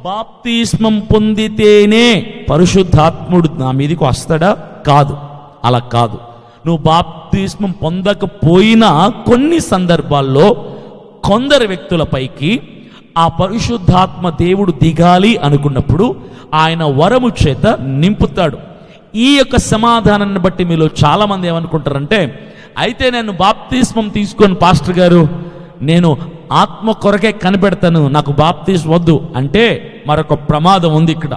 బాప్తిస్మం పొందితేనే పరిశుద్ధాత్ముడు నా మీదకి వస్తాడా? కాదు, అలా కాదు. నువ్వు బాప్తిస్మం పొందకపోయినా కొన్ని సందర్భాల్లో కొందరు వ్యక్తులపైకి ఆ పరిశుద్ధాత్మ దేవుడు దిగాలి అనుకున్నప్పుడు ఆయన వరము చేత నింపుతాడు. ఈ యొక్క సమాధానాన్ని బట్టి మీలో చాలామంది ఏమనుకుంటారంటే, అయితే నేను బాప్తిస్మం తీసుకొని పాస్టర్ గారు నేను ఆత్మ కొరకే కనిపెడతాను, నాకు బాప్తిస్మం వద్దు అంటే మరొక ప్రమాదం ఉంది ఇక్కడ.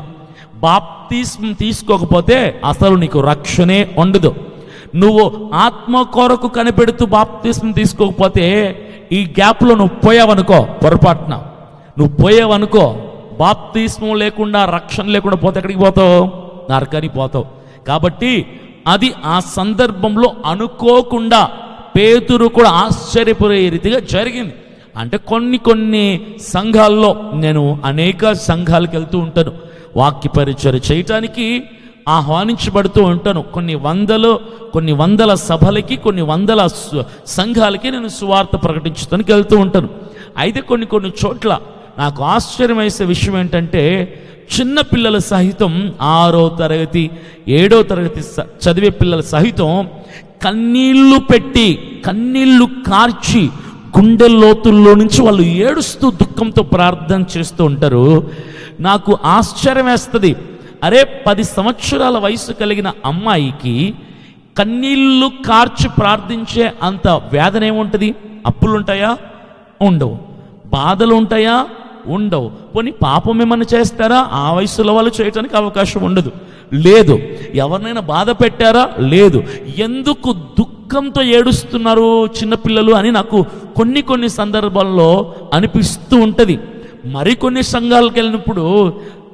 బాప్తిస్మం తీసుకోకపోతే అసలు నీకు రక్షణే ఉండదు. నువ్వు ఆత్మ కొరకు కనిపెడుతూ బాప్తిస్మం తీసుకోకపోతే ఈ గ్యాప్లో నువ్వు పోయావనుకో, పొరపాటున నువ్వు పోయావనుకో, బాప్తిస్మం లేకుండా రక్షణ లేకుండా పోతే ఎక్కడికి పోతావు? నరకానికి పోతావు. కాబట్టి అది ఆ సందర్భంలో అనుకోకుండా పేతురు కూడా ఆశ్చర్యపోయే రీతిగా జరిగింది. అంటే కొన్ని సంఘాల్లో, నేను అనేక సంఘాలకు వెళ్తూ ఉంటాను, వాక్య పరిచర్య చేయటానికి ఆహ్వానించబడుతూ ఉంటాను. కొన్ని వందల సభలకి, కొన్ని వందల సంఘాలకి నేను సువార్త ప్రకటించడానికి వెళ్తూ ఉంటాను. అయితే కొన్ని చోట్ల నాకు ఆశ్చర్యం వేసే విషయం ఏంటంటే, చిన్న పిల్లల సహితం 6వ తరగతి 7వ తరగతి చదివే పిల్లల సహితం కన్నీళ్లు పెట్టి, కన్నీళ్లు కార్చి, గుండె లోతుల్లో నుంచి వాళ్ళు ఏడుస్తూ దుఃఖంతో ప్రార్థన చేస్తూ ఉంటారు. నాకు ఆశ్చర్యం వేస్తుంది. అరే 10 సంవత్సరాల వయసు కలిగిన అమ్మాయికి కన్నీళ్లు కార్చి ప్రార్థించే అంత వేదన ఏముంటుంది? అప్పులుంటాయా? ఉండవు. బాధలు ఉంటాయా? ఉండవు. పోనీ పాపం ఏమన్నా చేస్తారా? ఆ వయసులో వాళ్ళు చేయడానికి అవకాశం ఉండదు. లేదు. ఎవరినైనా బాధ పెట్టారా? లేదు. ఎందుకు దుఃఖంతో ఏడుస్తున్నారు చిన్నపిల్లలు అని నాకు కొన్ని సందర్భాల్లో అనిపిస్తూ ఉంటుంది. మరికొన్ని సంఘాలకు వెళ్ళినప్పుడు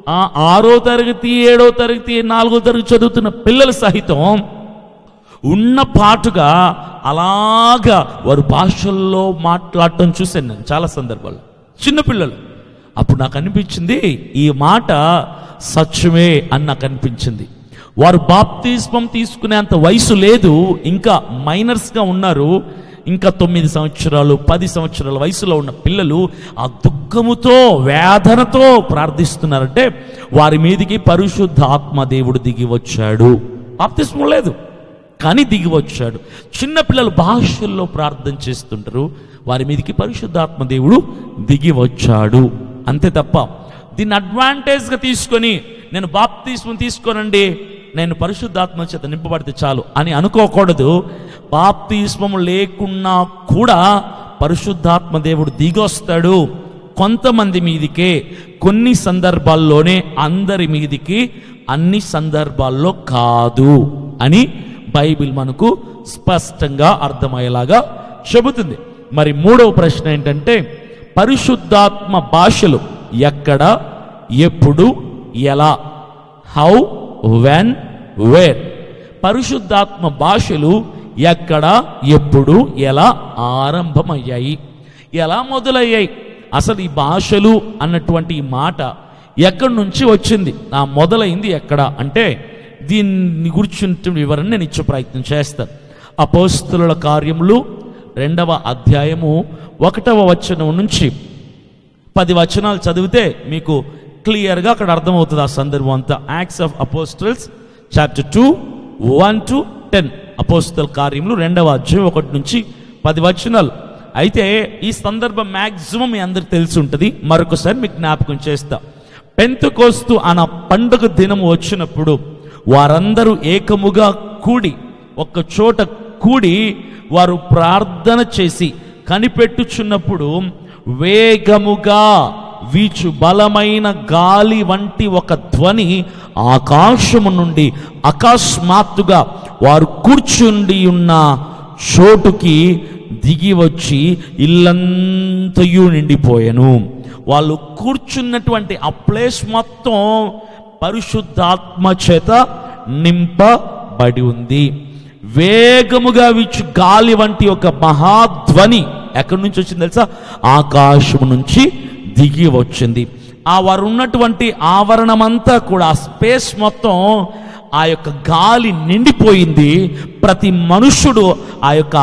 6వ తరగతి 7వ తరగతి 4వ తరగతి చదువుతున్న పిల్లలు సహితం ఉన్న పాటుగా అలాగా వారు భాషల్లో మాట్లాడటం చూశాను నేను చాలా సందర్భాల్లో, చిన్నపిల్లలు. అప్పుడు నాకు అనిపించింది ఈ మాట సత్యమే అని నాకు అనిపించింది. వారు బాప్తిస్మం తీసుకునేంత వయసు లేదు, ఇంకా మైనర్స్గా ఉన్నారు. ఇంకా 9 సంవత్సరాలు 10 సంవత్సరాల వయసులో ఉన్న పిల్లలు ఆ దుఃఖముతో వేదనతో ప్రార్థిస్తున్నారంటే వారి మీదికి పరిశుద్ధాత్మ దేవుడు దిగి వచ్చాడు. బాప్తిస్మం లేదు కానీ దిగి వచ్చాడు. చిన్నపిల్లలు భాషల్లో ప్రార్థన చేస్తుంటారు, వారి మీదికి పరిశుద్ధాత్మ దేవుడు దిగి వచ్చాడు. అంతే తప్ప దీన్ని అడ్వాంటేజ్గా తీసుకొని నేను బాప్తిస్మం తీసుకోనండి, నేను పరిశుద్ధాత్మ చేత నింపబడితే చాలు అని అనుకోకూడదు. బాప్తిస్మం లేకున్నా కూడా పరిశుద్ధాత్మ దేవుడు దిగొస్తాడు. కొంతమంది మీదికే, కొన్ని సందర్భాల్లోనే, అందరి మీదికి అన్ని సందర్భాల్లో కాదు అని బైబిల్ మనకు స్పష్టంగా అర్థమయ్యేలాగా చెబుతుంది. మరి 3వ ప్రశ్న ఏంటంటే పరిశుద్ధాత్మ భాషలు ఎక్కడ, ఎప్పుడు, ఎలా? How, when, where? పరిశుద్ధాత్మ భాషలు ఎక్కడ, ఎప్పుడు, ఎలా ఆరంభమయ్యాయి, ఎలా మొదలయ్యాయి? అసలు ఈ భాషలు అన్నటువంటి ఈ మాట ఎక్కడి నుంచి వచ్చింది, మొదలైంది ఎక్కడ అంటే దీన్ని గురించి వివరణ నేను ఇచ్చే ప్రయత్నం చేస్తాను. అపోస్తలుల కార్యములు 2వ అధ్యాయము 1వ వచనం నుంచి 10 వచనాలు చదివితే మీకు క్లియర్గా అక్కడ అర్థమవుతుంది ఆ సందర్భం అంతా. Acts of apostles chapter 2 1 to 10. అపోస్తల కార్యములు 2వ అధ్యాయం 1 నుంచి 10 వచనాలు. అయితే ఈ సందర్భం మ్యాక్సిమం మీ అందరికి తెలిసి ఉంటుంది, మరొకసారి మీకు జ్ఞాపకం చేస్తా. పెంతెకోస్తు అన్న పండుగ దినం వచ్చినప్పుడు వారందరూ ఏకముగా కూడి ఒక్క చోట కూడి వారు ప్రార్థన చేసి కనిపెట్టుచున్నప్పుడు వేగముగా వీచు బలమైన గాలి వంటి ఒక ధ్వని ఆకాశము నుండి అకస్మాత్తుగా వారు కూర్చుండి ఉన్న చోటుకి దిగి వచ్చి ఇల్లంతయు నిండిపోయెను. వాళ్ళు కూర్చున్నటువంటి ఆ ప్లేస్ మొత్తం పరిశుద్ధాత్మ చేత నింపబడి ఉంది. వేగముగా వీచు గాలి వంటి ఒక మహాధ్వని ఎక్కడి నుంచి వచ్చింది తెలుసా? ఆకాశం నుంచి దిగి వచ్చింది. ఆ వారు ఉన్నటువంటి ఆవరణమంతా కూడా, ఆ స్పేస్ మొత్తం ఆ యొక్క గాలి నిండిపోయింది. ప్రతి మనుషుడు ఆ యొక్క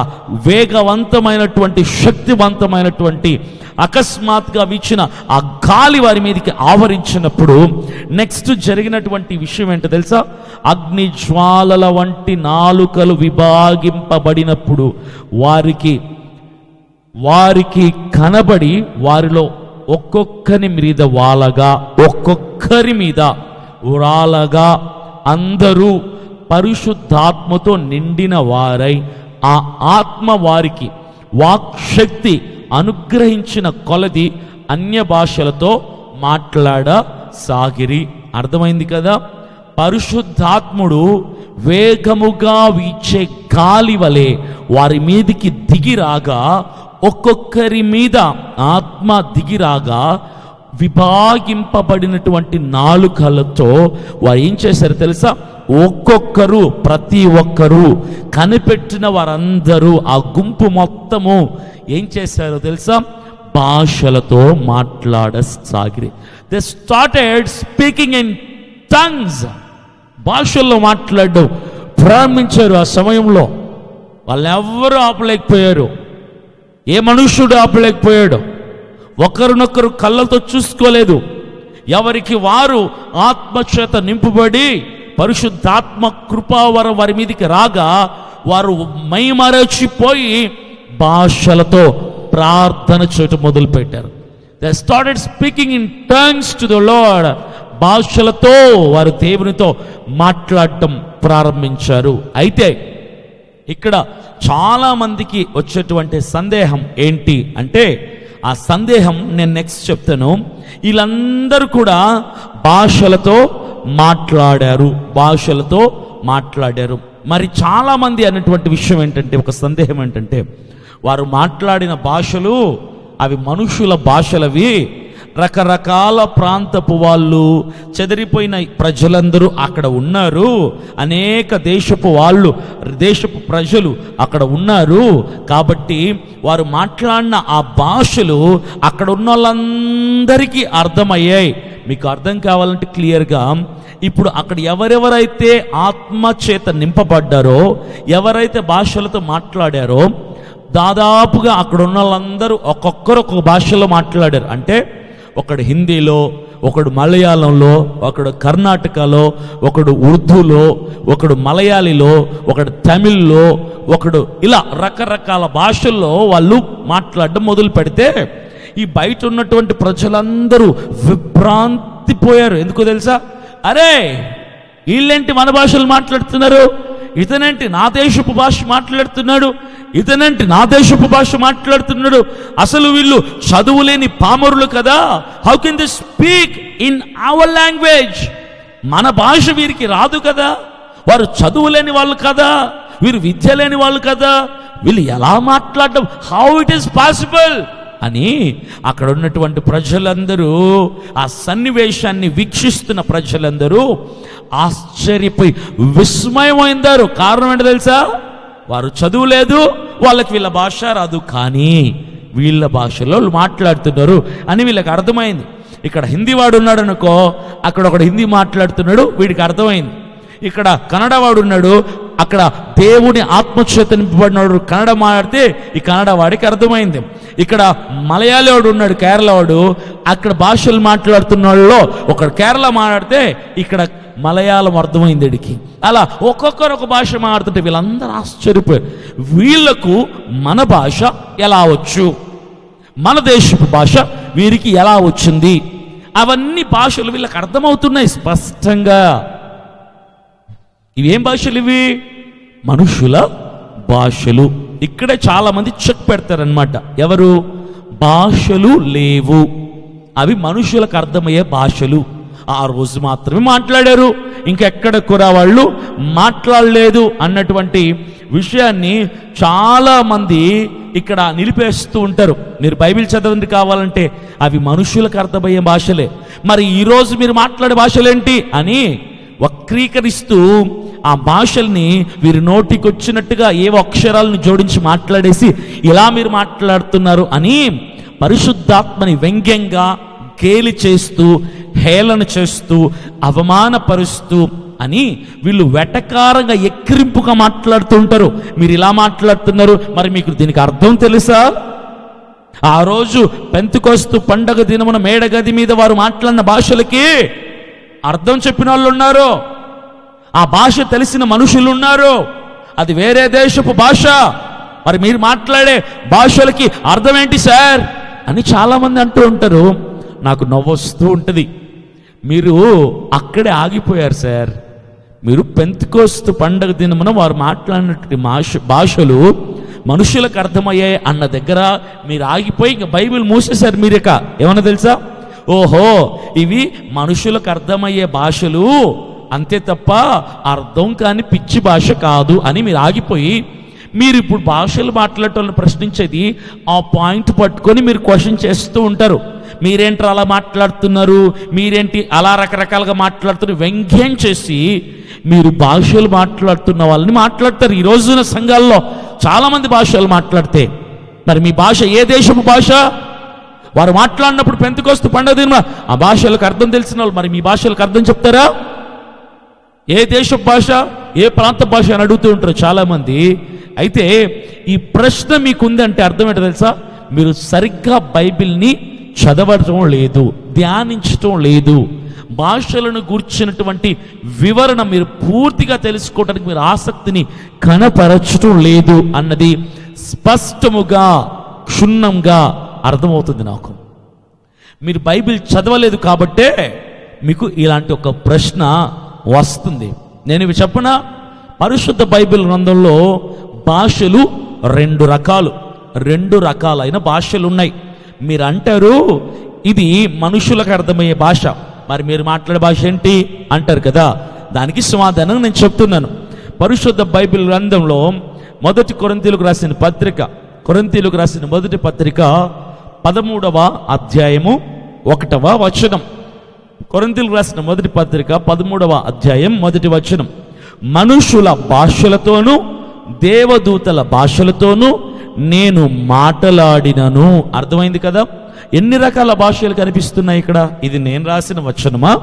వేగవంతమైనటువంటి శక్తివంతమైనటువంటి అకస్మాత్తుగా వీచిన ఆ గాలి వారి మీదకి ఆవరించినప్పుడు నెక్స్ట్ జరిగినటువంటి విషయం ఏంటో తెలుసా? అగ్ని జ్వాలల వంటి నాలుకలు విభాగింపబడినప్పుడు వారికి కనబడి వారిలో ఒక్కొక్కరి మీద వాలగా అందరూ పరిశుద్ధాత్మతో నిండిన వారై ఆ ఆత్మ వారికి వాక్శక్తి అనుగ్రహించిన కొలది అన్య భాషలతో మాట్లాడసాగిరి. అర్థమైంది కదా? పరిశుద్ధాత్ముడు వేగముగా వీచే గాలి వలె వారి మీదికి దిగిరాగా, ఒక్కొక్కరి మీద ఆత్మ దిగిరాగా విభాగింపబడినటువంటి నాలుకలతో వారు ఏం చేశారు తెలుసా? ఒక్కొక్కరు, ప్రతి ఒక్కరు, కనిపెట్టిన వారందరూ, ఆ గుంపు మొత్తము ఏం చేశారో తెలుసా? భాషలతో మాట్లాడసాగిరి. They started speaking in tongues. భాషల్లో మాట్లాడడం ప్రారంభించారు. ఆ సమయంలో వాళ్ళెవ్వరూ ఆపలేకపోయారు. ఏ మనుష్యుడు ఆపలేకపోయాడు. ఒకరినొకరు కళ్ళతో చూసుకోలేదు. ఎవరికి వారు ఆత్మచేత నింపబడి పరిశుద్ధాత్మ కృపావరం వారి మీదకి రాగా వారు మైమరచిపోయి భాషలతో ప్రార్థన చేయటం మొదలు పెట్టారు. They started speaking in tongues to the lord. భాషలతో వారు దేవునితో మాట్లాడటం ప్రారంభించారు. అయితే ఇక్కడ చాలా మందికి వచ్చేటువంటి సందేహం ఏంటి అంటే, ఆ సందేహం నేను నెక్స్ట్ చెప్తాను. వీళ్ళందరూ కూడా భాషలతో మాట్లాడారు. మరి చాలామంది అన్నటువంటి విషయం ఏంటంటే, ఒక సందేహం ఏంటంటే, వారు మాట్లాడిన భాషలు అవి మనుషుల భాషలవి, రకరకాల ప్రాంతపు వాళ్ళు, చెదిరిపోయిన ప్రజలందరూ అక్కడ ఉన్నారు. అనేక దేశపు ప్రజలు అక్కడ ఉన్నారు. కాబట్టి వారు మాట్లాడిన ఆ భాషలు అక్కడ ఉన్న వాళ్ళందరికీ అర్థమయ్యాయి. మీకు అర్థం కావాలంటే క్లియర్గా, ఇప్పుడు అక్కడ ఎవరెవరైతే ఆత్మ చేత నింపబడ్డారో, ఎవరైతే భాషలతో మాట్లాడారో, దాదాపుగా అక్కడ ఉన్న వాళ్ళందరూ ఒక్కొక్కరు ఒక్కొక్క భాషలో మాట్లాడారు. అంటే ఒకడు హిందీలో, ఒకడు మలయాళంలో, ఒకడు కర్ణాటకలో, ఒకడు ఉర్దూలో, ఒకడు మలయాళీలో, ఒకడు తమిళ్లో, ఒకడు ఇలా రకరకాల భాషల్లో వాళ్ళు మాట్లాడడం మొదలు పెడితే ఈ బయట ఉన్నటువంటి ప్రజలందరూ విభ్రాంతిపోయారు. ఎందుకో తెలుసా? అరే, వీళ్ళేంటి మన భాషలు మాట్లాడుతున్నారు, ఇతనేంటి నా దేశపు భాష మాట్లాడుతున్నాడు, ఇతనేంటి నా దేశపు భాష మాట్లాడుతున్నాడు, అసలు వీళ్ళు చదువులేని పామరులు కదా, how can they speak in our language, మన భాష వీరికి రాదు కదా, వారు చదువులేని వాళ్ళు కదా, వీరు విద్య లేని వాళ్ళు కదా, వీళ్ళు ఎలా మాట్లాడడం, హౌ ఇట్ ఈస్ పాసిబుల్ అని అక్కడ ఉన్నటువంటి ప్రజలందరూ, ఆ సన్నివేశాన్ని వీక్షిస్తున్న ప్రజలందరూ ఆశ్చర్యపోయి విస్మయమైందారు. కారణం ఏంటో తెలుసా? వారు చదువు లేదు, వాళ్ళకి వీళ్ళ భాష రాదు, కానీ వీళ్ళ భాషలో మాట్లాడుతున్నారు అని వీళ్ళకి అర్థమైంది. ఇక్కడ హిందీ వాడు ఉన్నాడు అనుకో, అక్కడ ఒకడు హిందీ మాట్లాడుతున్నాడు, వీడికి అర్థమైంది. ఇక్కడ కన్నడ వాడు ఉన్నాడు, అక్కడ దేవుని ఆత్మచేత నింపబడినాడు కన్నడ మాట్లాడితే ఈ కన్నడ వాడికి అర్థమైంది. ఇక్కడ మలయాళీ వాడు ఉన్నాడు, కేరళ వాడు, అక్కడ భాషలు మాట్లాడుతున్న వాళ్ళలో ఒకడు కేరళ మాట్లాడితే ఇక్కడ మలయాళం అర్థమైంది వీడికి. అలా ఒక్కొక్కరు ఒక భాష మాట్లాడుతుంటే వీళ్ళందరూ ఆశ్చర్యపోయారు. వీళ్లకు మన భాష ఎలా వచ్చు, మన దేశపు భాష వీరికి ఎలా వచ్చింది, అవన్నీ భాషలు వీళ్ళకి అర్థమవుతున్నాయి స్పష్టంగా. ఇవేం భాషలు? ఇవి మనుషుల భాషలు. ఇక్కడే చాలా మంది చెక్ పెడతారనమాట. ఎవరు? భాషలు లేవు, అవి మనుషులకు అర్థమయ్యే భాషలు. ఆ రోజు మాత్రమే మాట్లాడారు, ఇంకెక్కడ కూడా వాళ్ళు మాట్లాడలేదు అన్నటువంటి విషయాన్ని చాలా మంది ఇక్కడ నిలిపేస్తూ ఉంటారు. మీరు బైబిల్ చదవండి కావాలంటే, అవి మనుషులకు అర్థమయ్యే భాషలే. మరి ఈరోజు మీరు మాట్లాడే భాషలేంటి అని వక్రీకరిస్తూ ఆ భాషల్ని వీరి నోటికి వచ్చినట్టుగా ఏవో అక్షరాలను జోడించి మాట్లాడేసి ఇలా మీరు మాట్లాడుతున్నారు అని పరిశుద్ధాత్మని వ్యంగ్యంగా గేలి చేస్తూ, హేళన చేస్తూ, అవమానపరుస్తూ అని వీళ్ళు వెటకారంగా ఎక్కిరింపుగా మాట్లాడుతూ ఉంటారు. మీరు ఇలా మాట్లాడుతున్నారు, మరి మీకు దీనికి అర్థం తెలుసా? ఆ రోజు పెంతెకొస్తు పండగ దినమున మేడగది మీద వారు మాట్లాడిన భాషలకి అర్థం చెప్పిన వాళ్ళు ఉన్నారు, ఆ భాష తెలిసిన మనుషులు ఉన్నారు. అది వేరే దేశపు భాష, మరి మీరు మాట్లాడే భాషలకి అర్థం ఏంటి సార్ అని చాలామంది అంటూ ఉంటారు. నాకు నవ్వొస్తూ ఉంటుంది. మీరు అక్కడే ఆగిపోయారు సార్. మీరు పెంతెకొస్తు పండగ దినమున వారు మాట్లాడినటువంటి భాషలు మనుషులకు అర్థమయ్యాయి అన్న దగ్గర మీరు ఆగిపోయి ఇంకా బైబిల్ మూసేశారు. మీరేక ఏమన్నా తెలుసా? ఓహో, ఇవి మనుషులకు అర్థమయ్యే భాషలు అంతే తప్ప అర్థం కాని పిచ్చి భాష కాదు అని మీరు ఆగిపోయి, మీరు ఇప్పుడు భాషలు మాట్లాడటం ప్రశ్నించేది ఆ పాయింట్ పట్టుకొని మీరు క్వశ్చన్ చేస్తూ ఉంటారు. మీరేంటి అలా మాట్లాడుతున్నారు, మీరేంటి అలా రకరకాలుగా మాట్లాడుతున్నారు, వ్యంగ్యం చేసి మీరు భాషలు మాట్లాడుతున్న వాళ్ళని మాట్లాడతారు. ఈ రోజున సంఘాల్లో చాలామంది భాషలు మాట్లాడితే, మరి మీ భాష ఏ దేశపు భాష? వారు మాట్లాడినప్పుడు పెంతెకొస్తు పండుగ దిన ఆ భాషలకు అర్థం తెలిసిన వాళ్ళు మరి మీ భాషలకు అర్థం చెప్తారా? ఏ దేశపు భాష, ఏ ప్రాంత భాష అని అడుగుతూ ఉంటారు చాలామంది. అయితే ఈ ప్రశ్న మీకుందంటే అర్థం ఏంటో తెలుసా? మీరు సరిగ్గా బైబిల్ని చదవడం లేదు, ధ్యానించటం లేదు, భాషలను గూర్చినటువంటి వివరణ మీరు పూర్తిగా తెలుసుకోవడానికి మీరు ఆసక్తిని కనపరచటం లేదు అన్నది స్పష్టముగా క్షుణ్ణంగా అర్థమవుతుంది నాకు. మీరు బైబిల్ చదవలేదు కాబట్టే మీకు ఇలాంటి ఒక ప్రశ్న వస్తుంది. నేను ఇవి చెప్పనా? పరిశుద్ధ బైబిల్ గ్రంథంలో భాషలు రెండు రకాలైన భాషలు ఉన్నాయి. మీరు అంటారు ఇది మనుషులకు అర్థమయ్యే భాష, మరి మీరు మాట్లాడే భాష ఏంటి అంటారు కదా. దానికి సమాధానం నేను చెప్తున్నాను. పరిశుద్ధ బైబిల్ గ్రంథంలో కొరింథీయులకు రాసిన మొదటి పత్రిక 13వ అధ్యాయము 1వ వచనం. కొరింథీయులకు రాసిన మొదటి పత్రిక 13వ అధ్యాయం 1వ వచనం. మనుషుల భాషలతోనూ దేవదూతల భాషలతోనూ నేను మాట్లాడినను. అర్థమైంది కదా? ఎన్ని రకాల భాషలు కనిపిస్తున్నాయి ఇక్కడ? ఇది నేను రాసిన వచనమా?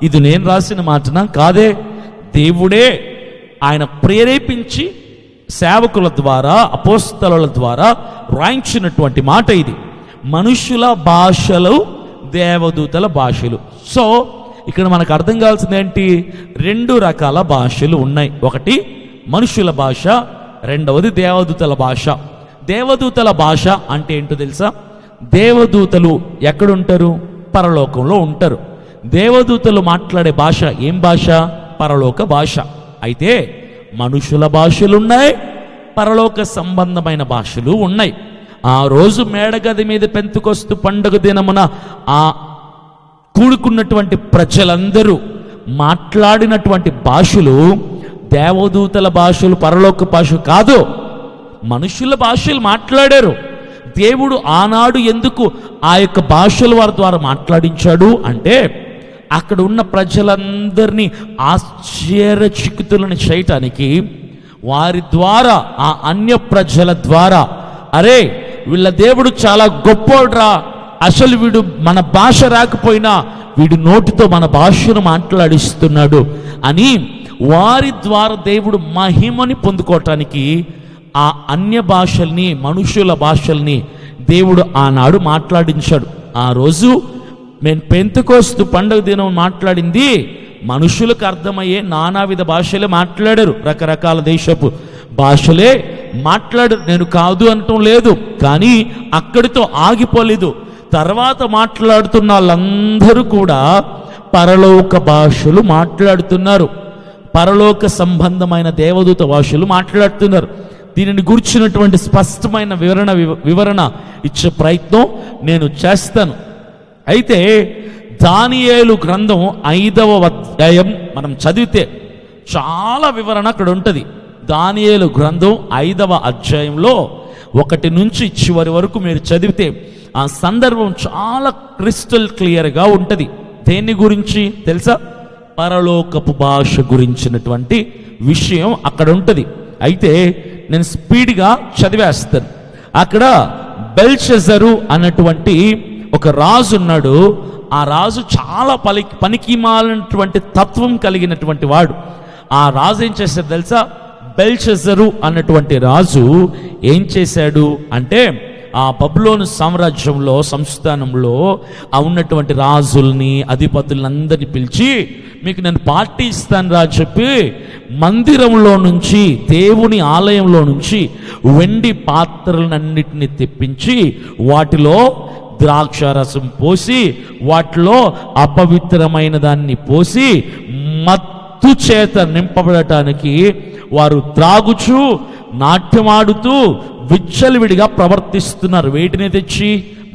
ఇది నేను రాసిన మాటనా? కాదే, దేవుడే ఆయన ప్రేరేపించి సేవకుల ద్వారా, అపోస్తలుల ద్వారా రాయించినటువంటి మాట ఇది. మనుషుల భాషలు, దేవదూతల భాషలు. సో ఇక్కడ మనకు అర్థం కావాల్సింది ఏంటి? 2 రకాల భాషలు ఉన్నాయి. ఒకటి మనుషుల భాష, రెండవది దేవదూతల భాష. దేవదూతల భాష అంటే ఏంటో తెలుసా? దేవదూతలు ఎక్కడుంటారు? పరలోకంలో ఉంటారు. దేవదూతలు మాట్లాడే భాష ఏం భాష? పరలోక భాష. అయితే మనుషుల భాషలున్నాయి, పరలోక సంబంధమైన భాషలు ఉన్నాయి. ఆ రోజు మేడగది మీద పెంతెకొస్తు పండుగ దినమున ఆ కూడుకున్నటువంటి ప్రజలందరూ మాట్లాడినటువంటి భాషలు దేవదూతల భాషలు, పరలోక భాష కాదు, మనుషుల భాషలు మాట్లాడారు. దేవుడు ఆనాడు ఎందుకు ఆ యొక్క భాషల వారి ద్వారా మాట్లాడించాడు అంటే, అక్కడ ఉన్న ప్రజలందరినీ ఆశ్చర్యచకితులను చేయటానికి, వారి ద్వారా, ఆ అన్య ప్రజల ద్వారా, అరే వీళ్ళ దేవుడు చాలా గొప్పోడ్రా, అసలు వీడు మన భాష రాకపోయినా వీడు నోటితో మన భాషను మాట్లాడిస్తున్నాడు అని వారి ద్వారా దేవుడు మహిమని పొందుకోవటానికి ఆ అన్య భాషల్ని, మనుషుల భాషల్ని దేవుడు ఆనాడు మాట్లాడించాడు. ఆ రోజు మేము పెంతెకొస్తు పండుగ దినం మాట్లాడింది మనుషులకు అర్థమయ్యే నానావిధ భాషలే మాట్లాడారు. రకరకాల దేశపు భాషలే మాట్లాడారు. నేను కాదు అనటం లేదు, కానీ అక్కడితో ఆగిపోలేదు. తర్వాత మాట్లాడుతున్న వాళ్ళందరూ కూడా పరలోక భాషలు మాట్లాడుతున్నారు, పరలోక సంబంధమైన దేవదూత భాషలు మాట్లాడుతున్నారు. దీనిని గురించినటువంటి స్పష్టమైన వివరణ ఇచ్చే ప్రయత్నం నేను చేస్తాను. అయితే దానియేలు గ్రంథం 5వ అధ్యాయం మనం చదివితే చాలా వివరణ అక్కడ ఉంటుంది. దానియేలు గ్రంథం 5వ అధ్యాయంలో 1 నుంచి చివరి వరకు మీరు చదివితే ఆ సందర్భం చాలా క్రిస్టల్ క్లియర్గా ఉంటుంది. దేని గురించి తెలుసా? పరలోకపు భాష గురించినటువంటి విషయం అక్కడ ఉంటుంది. అయితే నేను స్పీడ్గా చదివేస్తాను. అక్కడ బెల్షెజరు అన్నటువంటి ఒక రాజు ఉన్నాడు. ఆ రాజు చాలా పనికిమాలినటువంటి తత్వం కలిగినటువంటి వాడు. ఆ రాజు ఏం చేశాడు తెలుసా? బెల్షెజరు అన్నటువంటి రాజు ఏం చేశాడు అంటే, ఆ బబులోను సామ్రాజ్యంలో, సంస్థానంలో ఉన్నటువంటి రాజుల్ని, అధిపతులందరినీ పిలిచి, మీకు నేను పార్టీ ఇస్తాను రా చెప్పి మందిరంలో నుంచి, దేవుని ఆలయంలో నుంచి వెండి పాత్రలన్నిటిని తెప్పించి వాటిలో ద్రాక్షారసం పోసి, వాటిలో అపవిత్రమైన దాన్ని పోసి మత్తు చేత నింపబడటానికి వారు త్రాగుచూ నాట్యమాడుతూ విచ్చలవిడిగా ప్రవర్తిస్తున్నారు. వేటిని తెచ్చి?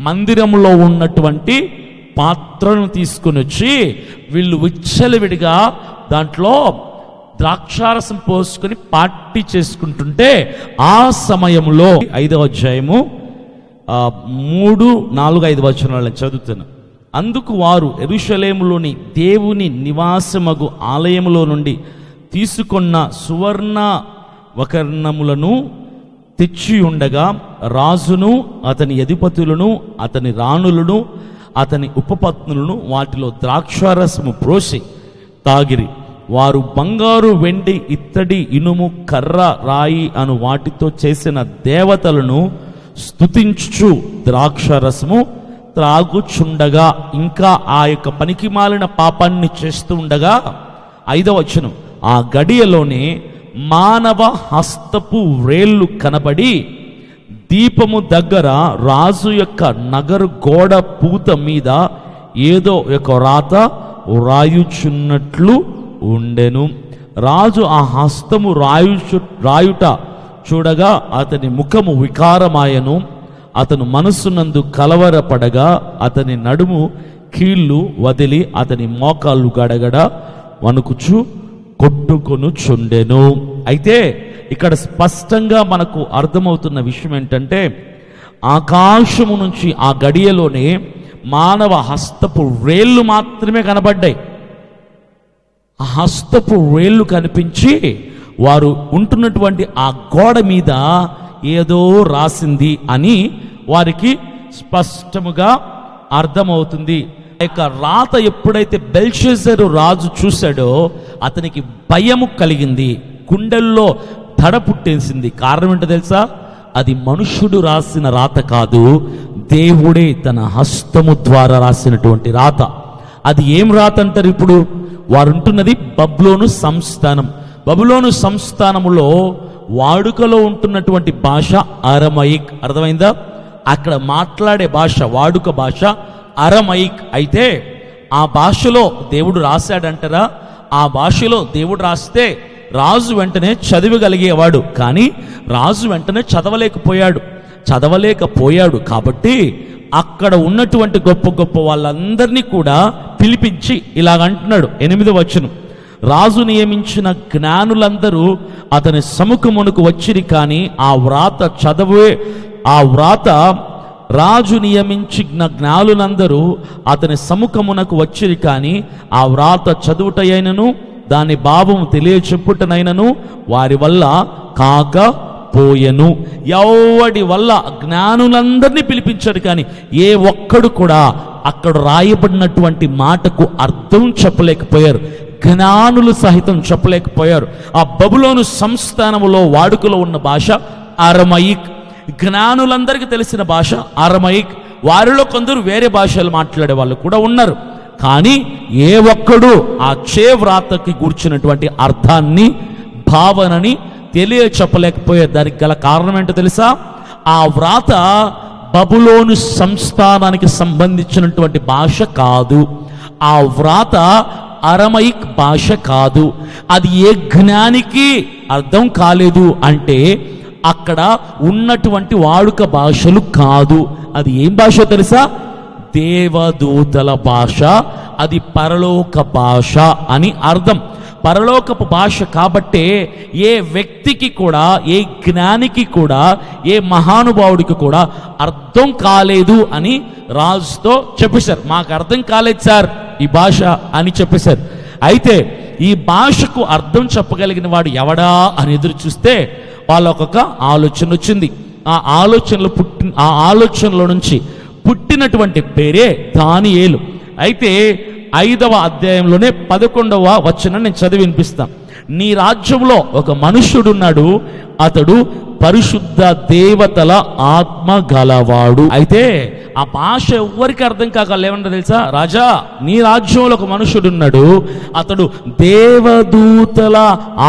మందిరంలో ఉన్నటువంటి పాత్రను తీసుకుని వచ్చి వీళ్ళు విచ్చలవిడిగా దాంట్లో ద్రాక్షారసం పోసుకొని పార్టీ చేసుకుంటుంటే, ఆ సమయంలో 5వ అధ్యాయము 3, 4, 5 వచనాలను చదువుతాను. అందుకు వారు యెరూషలేములోని దేవుని నివాసమగు ఆలయములో నుండి తీసుకున్న సువర్ణ వకర్ణములను తెచ్చి ఉండగా, రాజును అతని అధిపతులను అతని రాణులను అతని ఉపపత్నులను వాటిలో ద్రాక్షారసము ప్రోసి తాగిరి. వారు బంగారు, వెండి, ఇత్తడి, ఇనుము, కర్ర, రాయి అను వాటితో చేసిన దేవతలను స్తుతించుచు ద్రాక్షారసము త్రాగుచుండగా, ఇంకా ఆ యొక్క పనికిమాలిన పాపాన్ని చేస్తూ ఉండగా, 5వ వచనం, ఆ గడియలోనే మానవ హస్తపు వ్రేళ్ళు కనబడి దీపము దగ్గర రాజు యొక్క నగరు గోడ పూత మీద ఏదో ఒక రాత రాయుచున్నట్లు ఉండెను. రాజు ఆ హస్తము రాయుట చూడగా అతని ముఖము వికారమాయను. అతను మనస్సునందు కలవరపడగా అతని నడుము కీళ్ళు వదిలి అతని మోకాళ్ళు గడగడ వణుకుచు కొట్టుకొనుచుండెను. అయితే ఇక్కడ స్పష్టంగా మనకు అర్థమవుతున్న విషయం ఏంటంటే, ఆకాశము నుంచి ఆ గడియలోనే మానవ హస్తపు వేళ్ళు మాత్రమే కనబడ్డాయి. ఆ హస్తపు వేళ్ళు కనిపించి వారు ఉంటున్నటువంటి ఆ గోడ మీద ఏదో రాసింది అని వారికి స్పష్టముగా అర్థమవుతుంది. యొక్క రాత ఎప్పుడైతే బెల్షస్సరు రాజు చూశాడో అతనికి భయము కలిగింది, గుండెల్లో దడ పుట్టేసింది. కారణం ఏంటో తెలుసా? అది మనుష్యుడు రాసిన రాత కాదు, దేవుడే తన హస్తము ద్వారా రాసినటువంటి రాత. అది ఏం రాత అంటారు? ఇప్పుడు వారు ఉంటున్నది బబులోను సంస్థానం. బబులోను సంస్థానములో వాడుకలో ఉంటున్నటువంటి భాష అరమైక్. అర్థమైందా? అక్కడ మాట్లాడే భాష, వాడుక భాష అరమైక్. అయితే ఆ భాషలో దేవుడు రాశాడంటారా? ఆ భాషలో దేవుడు రాస్తే రాజు వెంటనే చదవగలిగేవాడు, కానీ రాజు వెంటనే చదవలేకపోయాడు. కాబట్టి అక్కడ ఉన్నటువంటి గొప్ప గొప్ప వాళ్ళందరినీ కూడా పిలిపించి ఇలాగంటున్నాడు. 8వ వచనం, రాజు నియమించిన జ్ఞానులందరూ అతని సముఖమునకు వచ్చిరి, కానీ ఆ వ్రాత రాజు నియమించిన జ్ఞానులందరూ అతని సముఖమునకు వచ్చిరి, కానీ ఆ వ్రాత చదువుటయైనను దాని భావము తెలియచెప్పుటనైనను వారి వల్ల కాకపోయెను. ఎవడి వల్ల జ్ఞానులందరినీ పిలిపించారు, కానీ ఏ ఒక్కడు కూడా అక్కడ రాయబడినటువంటి మాటకు అర్థం చెప్పలేకపోయారు. జ్ఞానులు సహితం చెప్పలేకపోయారు. ఆ బబులోను సంస్థానములో వాడుకలో ఉన్న భాష అరమైక్. జ్ఞానులందరికీ తెలిసిన భాష అరమైక్. వారిలో కొందరు వేరే భాషలు మాట్లాడే వాళ్ళు కూడా ఉన్నారు, కానీ ఏ ఒక్కడు ఆ వ్రాతకి కూర్చున్నటువంటి అర్థాన్ని, భావనని తెలియచెప్పలేకపోయారు. దానికి గల కారణం ఏంటో తెలుసా? ఆ వ్రాత బబులోను సంస్థానానికి సంబంధించినటువంటి భాష కాదు. ఆ వ్రాత అరమైక్ భాష కాదు. అది ఏ జ్ఞానికి అర్థం కాలేదు అంటే అక్కడ ఉన్నటువంటి వాడుక భాషలు కాదు. అది ఏం భాష తెలుసా? దేవదూతల భాష. అది పరలోక భాష అని అర్థం. పరలోకపు భాష కాబట్టే ఏ వ్యక్తికి కూడా, ఏ జ్ఞానికి కూడా, ఏ మహానుభావుడికి కూడా అర్థం కాలేదు అని రాజుతో చెప్పేశారు. మాకు అర్థం కాలేదు సార్ ఈ భాష అని చెప్పేశారు. అయితే ఈ భాషకు అర్థం చెప్పగలిగిన వాడు ఎవడా అని ఎదురు చూస్తే వాళ్ళకొక ఆలోచన వచ్చింది. ఆ ఆలోచనలో నుంచి పుట్టినటువంటి పేరే దానియేలు. అయితే 5వ అధ్యాయంలోనే 11వ వచనం నేను చదివి వినిపిస్తాను. నీ రాజ్యంలో ఒక మనుష్యుడున్నాడు, అతడు పరిశుద్ధ దేవతల ఆత్మ గలవాడు. అయితే ఆ భాష ఎవ్వరికి అర్థం కాక ఏమన్నా తెలుసా? రాజా, నీ రాజ్యంలో ఒక మనుషుడున్నాడు, అతడు దేవదూతల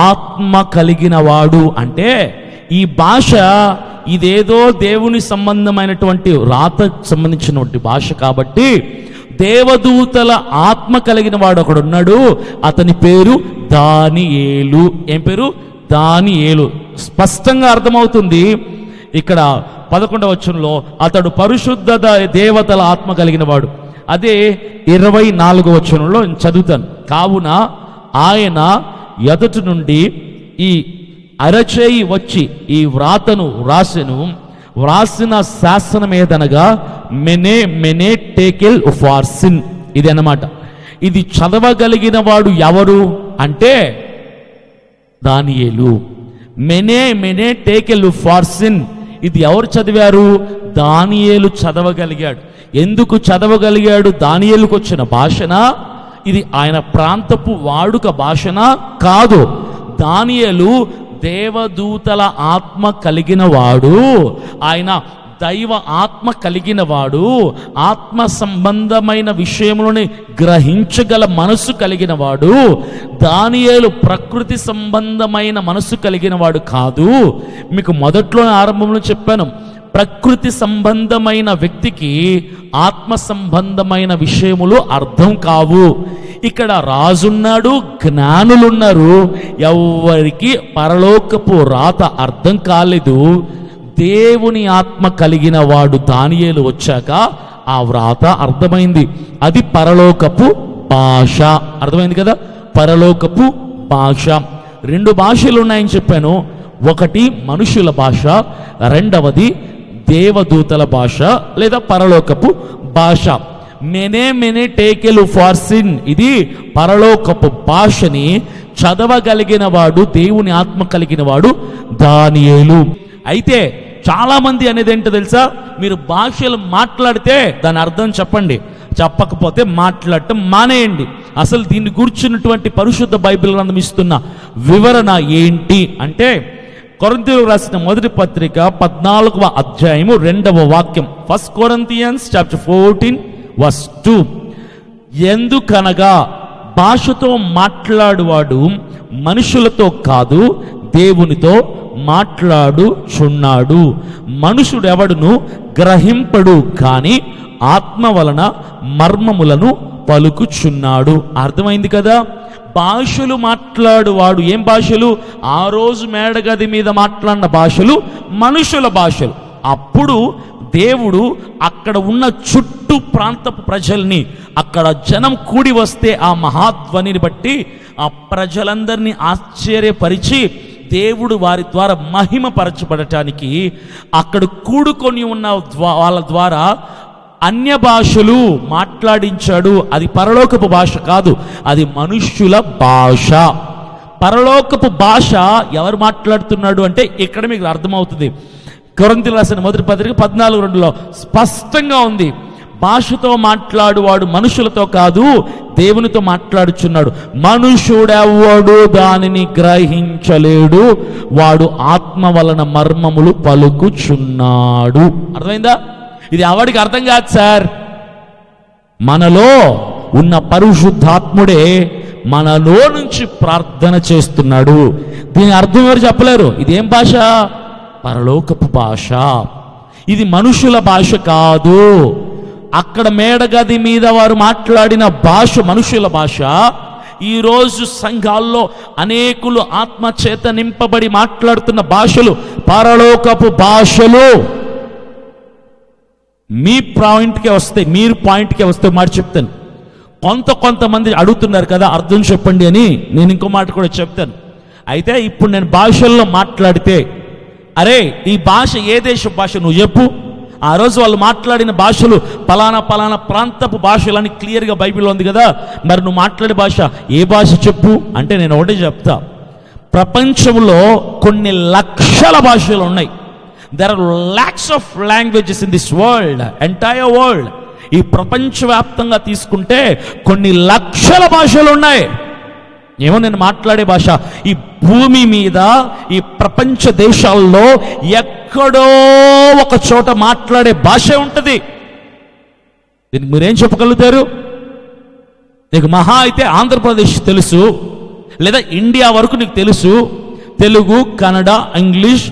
ఆత్మ కలిగిన వాడు. అంటే ఈ భాష ఇదేదో దేవుని సంబంధమైనటువంటి రాతకు సంబంధించినటువంటి భాష కాబట్టి దేవదూతల ఆత్మ కలిగిన వాడు ఒకడున్నాడు, అతని పేరు దానియేలు. ఏం పేరు? దానియేలు. స్పష్టంగా అర్థమవుతుంది ఇక్కడ 11వ వచనంలో అతడు పరిశుద్ధ దేవతల ఆత్మ కలిగిన వాడు. అదే 24వ వచనంలో నేను చదువుతాను. కావున ఆయన ఎదుటి నుండి ఈ అరచేయి వచ్చి ఈ వ్రాతను వ్రాసిన శాసనం ఏదనగా మెనే టేకెల్ ఫార్సిన్. ఇది అన్నమాట. ఇది చదవగలిగిన వాడు ఎవరు అంటే దానియేలు. మెనే టేకెల్ ఫార్సిన్. ఇది ఎవరు చదివారు? దానియేలు చదవగలిగాడు. ఎందుకు చదవగలిగాడు? దానియేలుకు వచ్చిన భాషనా? ఇది ఆయన ప్రాంతపు వాడుక భాషనా? కాదు. దానియేలు దేవదూతల ఆత్మ కలిగిన వాడు, ఆయన దైవ ఆత్మ కలిగిన వాడు, ఆత్మ సంబంధమైన విషయంలోనే గ్రహించగల మనసు కలిగిన వాడు. దానియేలు ప్రకృతి సంబంధమైన మనసు కలిగిన వాడు కాదు. మీకు మొదట్లో ఆరంభంలో చెప్పాను, ప్రకృతి సంబంధమైన వ్యక్తికి ఆత్మ సంబంధమైన విషయములు అర్థం కావు. ఇక్కడ రాజున్నాడు, జ్ఞానులున్నారు, ఎవరికి పరలోకపు రాత అర్థం కాలేదు. దేవుని ఆత్మ కలిగిన వాడు దానియేలు వచ్చాక ఆ వ్రాత అర్థమైంది. అది పరలోకపు భాష. అర్థమైంది కదా? పరలోకపు భాష. 2 భాషలు ఉన్నాయని చెప్పాను. ఒకటి మనుషుల భాష, రెండవది దేవదూతల భాష లేదా పరలోకపు భాష. మెనే మెనే టేకెలు ఫార్ సిన్. ఇది పరలోకపు భాషని చదవగలిగిన వాడు, దేవుని ఆత్మ కలిగిన వాడు దానియేలు. అయితే చాలా మంది అనేది ఏంటో తెలుసా, మీరు భాషలు మాట్లాడితే దాని అర్థం చెప్పండి, చెప్పకపోతే మాట్లాడటం మానేయండి. అసలు దీన్ని కూర్చున్నటువంటి పరిశుద్ధ బైబిల్ గ్రంథం ఇస్తున్న వివరణ ఏంటి అంటే, కొరింథీయులకు రాసిన మొదటి పత్రిక 14వ అధ్యాయము 2వ వాక్యం. 1 Corinthians chapter 14 verse 2. ఎందుకనగా భాషతో మాట్లాడువాడు మనుషులతో కాదు దేవునితో మాట్లాడుచున్నాడు. మనుషుడెవడును గ్రహింపడు కానీ ఆత్మ వలన మర్మములను పలుకుచున్నాడు. అర్థమైంది కదా? భాషలు మాట్లాడువాడు ఏం భాషలు? ఆ రోజు మేడగది మీద మాట్లాడిన భాషలు మనుషుల భాషలు. అప్పుడు దేవుడు అక్కడ ఉన్న చుట్టూ ప్రాంతపు ప్రజల్ని, అక్కడ జనం కూడి వస్తే ఆ మహాధ్వనిని బట్టి ఆ ప్రజలందరినీ ఆశ్చర్యపరిచి దేవుడు వారి ద్వారా మహిమపరచబడటానికి అక్కడ కూడుకొని ఉన్న వాళ్ళ ద్వారా అన్య భాషలు మాట్లాడించాడు. అది పరలోకపు భాష కాదు, అది మనుష్యుల భాష. పరలోకపు భాష ఎవరు మాట్లాడుతున్నాడు అంటే ఇక్కడ మీకు అర్థమవుతుంది. కొరింథీయులకు రాసిన మొదటి పత్రిక 14:2లో స్పష్టంగా ఉంది, భాషతో మాట్లాడువాడు మనుషులతో కాదు దేవునితో మాట్లాడుచున్నాడు. మనుషుడెవ్వడు దానిని గ్రహించలేడు, వాడు ఆత్మ వలన మర్మములు పలుకుచున్నాడు. అర్థమైందా? ఇది ఎవడికి అర్థం కాదు సార్, మనలో ఉన్న పరిశుద్ధాత్ముడే మనలో నుంచి ప్రార్థన చేస్తున్నాడు. దీని అర్థం ఎవరు చెప్పలేరు. ఇదేం భాష? పరలోకపు భాష. ఇది మనుషుల భాష కాదు. అక్కడ మేడగది మీద వారు మాట్లాడిన భాష మనుషుల భాష. ఈరోజు సంఘాల్లో అనేకులు ఆత్మచేత నింపబడి మాట్లాడుతున్న భాషలు పరలోకపు భాషలు. మీ పాయింట్కే వస్తే, మీరు పాయింట్కే వస్తే మాట చెప్తాను. కొంతమంది అడుగుతున్నారు కదా అర్థం చెప్పండి అని, నేను ఇంకో మాట కూడా చెప్తాను. అయితే ఇప్పుడు నేను భాషల్లో మాట్లాడితే, అరే ఈ భాష ఏ దేశ భాష నువ్వు చెప్పు. ఆ రోజు వాళ్ళు మాట్లాడిన భాషలు పలానా పలానా ప్రాంతపు భాషలని క్లియర్గా బైబిల్లో ఉంది కదా, మరి నువ్వు మాట్లాడే భాష ఏ భాష చెప్పు అంటే నేను ఒకటే చెప్తా. ప్రపంచంలో కొన్ని లక్షల భాషలు ఉన్నాయి. There are lakhs of languages in this world, entire world. ఈ ప్రపంచవ్యాప్తంగా తీసుకుంటే కొన్ని లక్షల భాషలు ఉన్నాయి. ఏమో నేను మాట్లాడే భాష ఈ భూమి మీద ఈ ప్రపంచ దేశాల్లో ఎక్కడో ఒక చోట మాట్లాడే భాష ఉంటుంది. దీనికి మీరేం చెప్పగలుగుతారు? నీకు మహా అయితే ఆంధ్రప్రదేశ్ తెలుసు, లేదా ఇండియా వరకు నీకు తెలుసు. తెలుగు, కన్నడ, ఇంగ్లీష్,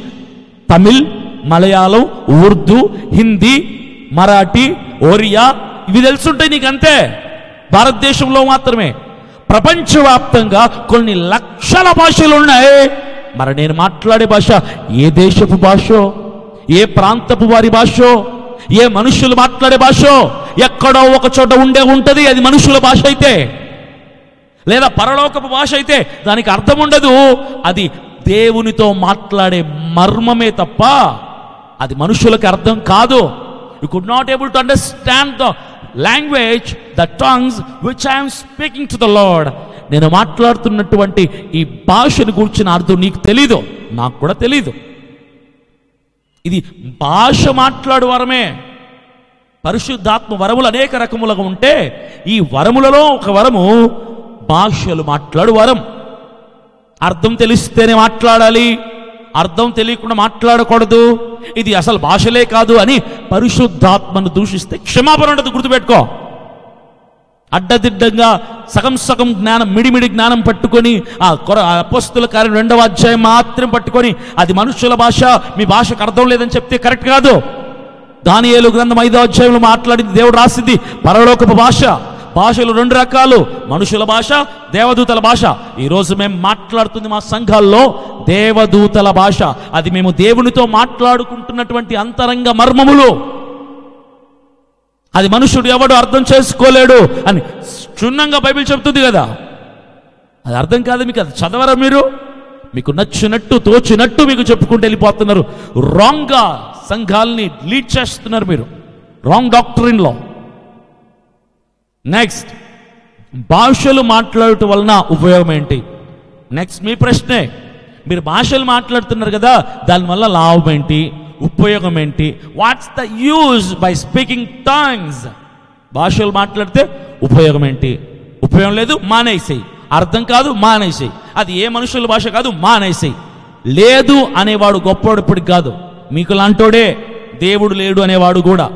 తమిళ్, మలయాళం, ఉర్దూ, హిందీ, మరాఠీ, ఒరియా ఇవి తెలుసుంటాయి నీకు, అంతే. భారతదేశంలో మాత్రమే. ప్రపంచవ్యాప్తంగా కొన్ని లక్షల భాషలు ఉన్నాయి. మరి నేను మాట్లాడే భాష ఏ దేశపు భాషో, ఏ ప్రాంతపు వారి భాషో, ఏ మనుషులు మాట్లాడే భాషో ఎక్కడో ఒక చోట ఉంటది. అది మనుషుల భాష అయితే, లేదా పరలోకపు భాష అయితే దానికి అర్థం ఉండదు. అది దేవునితో మాట్లాడే మర్మమే తప్ప అది మనుషులకు అర్థం కాదు. You could not able to understand the language, the tongues which I'm speaking to the lord. నేను మాట్లాడుతున్నటువంటి ఈ భాషను గురించిన అర్థం నీకు తెలీదు, నాకు కూడా తెలీదు. ఇది భాష మాట్లాడు వరమే. పరిశుద్ధాత్మ వరములు అనేక రకములుగా ఉంటే ఈ వరములలో ఒక వరము భాషలు మాట్లాడు వరం. అర్థం తెలిస్తేనే మాట్లాడాలి, అర్థం తెలియకుండా మాట్లాడకూడదు. ఇది అసలు భాషలే కాదు అని పరిశుద్ధాత్మను దూషిస్తే క్షమాపణ ఉండదు, గుర్తుపెట్టుకో. అడ్డదిడ్డంగా సగం సగం జ్ఞానం, మిడిమిడి జ్ఞానం పట్టుకొని అపోస్తలుల కార్యం 2వ అధ్యాయం మాత్రం పట్టుకొని అది మనుషుల భాష, మీ భాషకు అర్థం లేదని చెప్తే కరెక్ట్ కాదు. దానియేలు గ్రంథం 5వ అధ్యాయంలో మాట్లాడింది, దేవుడు రాసింది పరలోకపు భాష. భాషలు 2 రకాలు, మనుషుల భాష, దేవదూతల భాష. ఈరోజు మేము మాట్లాడుతుంది మా సంఘాల్లో దేవదూతల భాష. అది మేము దేవునితో మాట్లాడుకుంటున్నటువంటి అంతరంగ మర్మములు. అది మనుషుడు ఎవడు అర్థం చేసుకోలేడు అని క్షుణ్ణంగా బైబిల్ చెప్తుంది కదా. అది అర్థం కాదు మీకు, అది చదవరా మీరు? మీకు నచ్చినట్టు తోచినట్టు మీకు చెప్పుకుంటూ వెళ్ళిపోతున్నారు. రాంగ్గా సంఘాలని లీడ్ చేస్తున్నారు మీరు, రాంగ్ డాక్టరీన్లో. నెక్స్ట్, భాషలు మాట్లాడటం వలన ఉపయోగం ఏంటి? నెక్స్ట్ మీ ప్రశ్నే. మీరు భాషలు మాట్లాడుతున్నారు కదా, దానివల్ల లాభం ఏంటి, ఉపయోగం ఏంటి? What's the use by speaking tongues? భాషలు మాట్లాడితే ఉపయోగం ఏంటి? ఉపయోగం లేదు, మానేసేయి. అర్థం కాదు, మానేసేయి. అది ఏ మనుషుల భాష కాదు, మానేసేయి. లేదు అనేవాడు గొప్పవాడు ఇప్పటికి కాదు, మీకు లాంటోడే. దేవుడు లేడు అనేవాడు కూడా.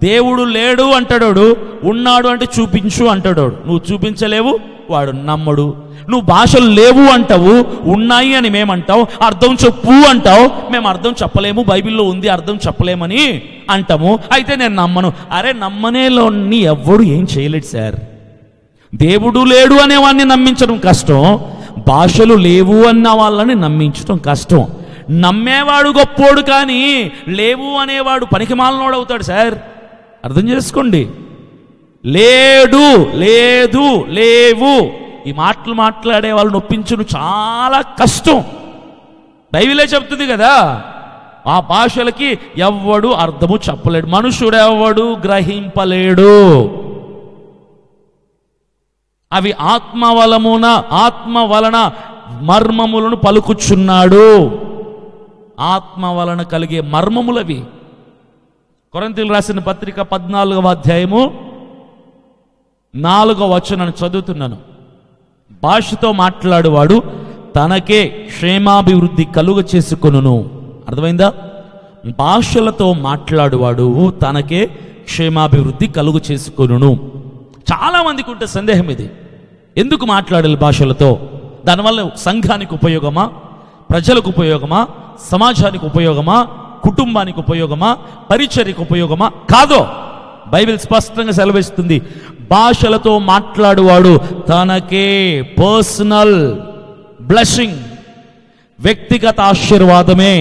దేవుడు లేడు అంటాడు, ఉన్నాడు అంటే చూపించు అంటాడు. నువ్వు చూపించలేవు, వాడు నమ్మడు. నువ్వు భాషలు లేవు అంటావు, ఉన్నాయి అని మేమంటావు. అర్థం చెప్పు అంటావు, మేము అర్థం చెప్పలేము, బైబిల్లో ఉంది అర్థం చెప్పలేమని అంటాము. అయితే నేను నమ్మను. అరే, నమ్మనేలోని ఎవ్వడు ఏం చేయలేడు సార్. దేవుడు లేడు అనేవాడిని నమ్మించడం కష్టం, భాషలు లేవు అన్న వాళ్ళని నమ్మించడం కష్టం. నమ్మేవాడు గొప్పోడు, కానీ లేవు అనేవాడు పనికిమాలినోడు అవుతాడు సార్. అర్థం చేసుకోండి. లేడు, లేదు, లేవు, ఈ మాటలు మాట్లాడే వాళ్ళని ఒప్పించడం చాలా కష్టం. బైబిలే చెప్తుంది కదా, ఆ భాషలకి ఎవ్వడు అర్థము చెప్పలేడు, మనుషుడు ఎవ్వడు గ్రహింపలేడు. అవి ఆత్మ వలన మర్మములను పలుకుచున్నాడు. ఆత్మ వలన కలిగే మర్మములవి. కొరింథీయులకు రాసిన పత్రిక 14వ అధ్యాయము 4వ వచనాన్ని చదువుతున్నాను. భాషతో మాట్లాడువాడు తనకే క్షేమాభివృద్ధి కలుగ చేసుకొనును. అర్థమైందా? భాషలతో మాట్లాడువాడు తనకే క్షేమాభివృద్ధి కలుగ చేసుకొనును. చాలా మందికి ఉంటే సందేహం ఇది, ఎందుకు మాట్లాడాలి భాషలతో? దానివల్ల సంఘానికి ఉపయోగమా, ప్రజలకు ఉపయోగమా, సమాజానికి ఉపయోగమా, కుటుంబానికి ఉపయోగమా, పరిచర్యకు ఉపయోగమా? కాదో. బైబిల్ స్పష్టంగా సెలవిస్తుంది, భాషలతో మాట్లాడువాడు తనకే పర్సనల్ బ్లెస్సింగ్, వ్యక్తిగత ఆశీర్వాదమే,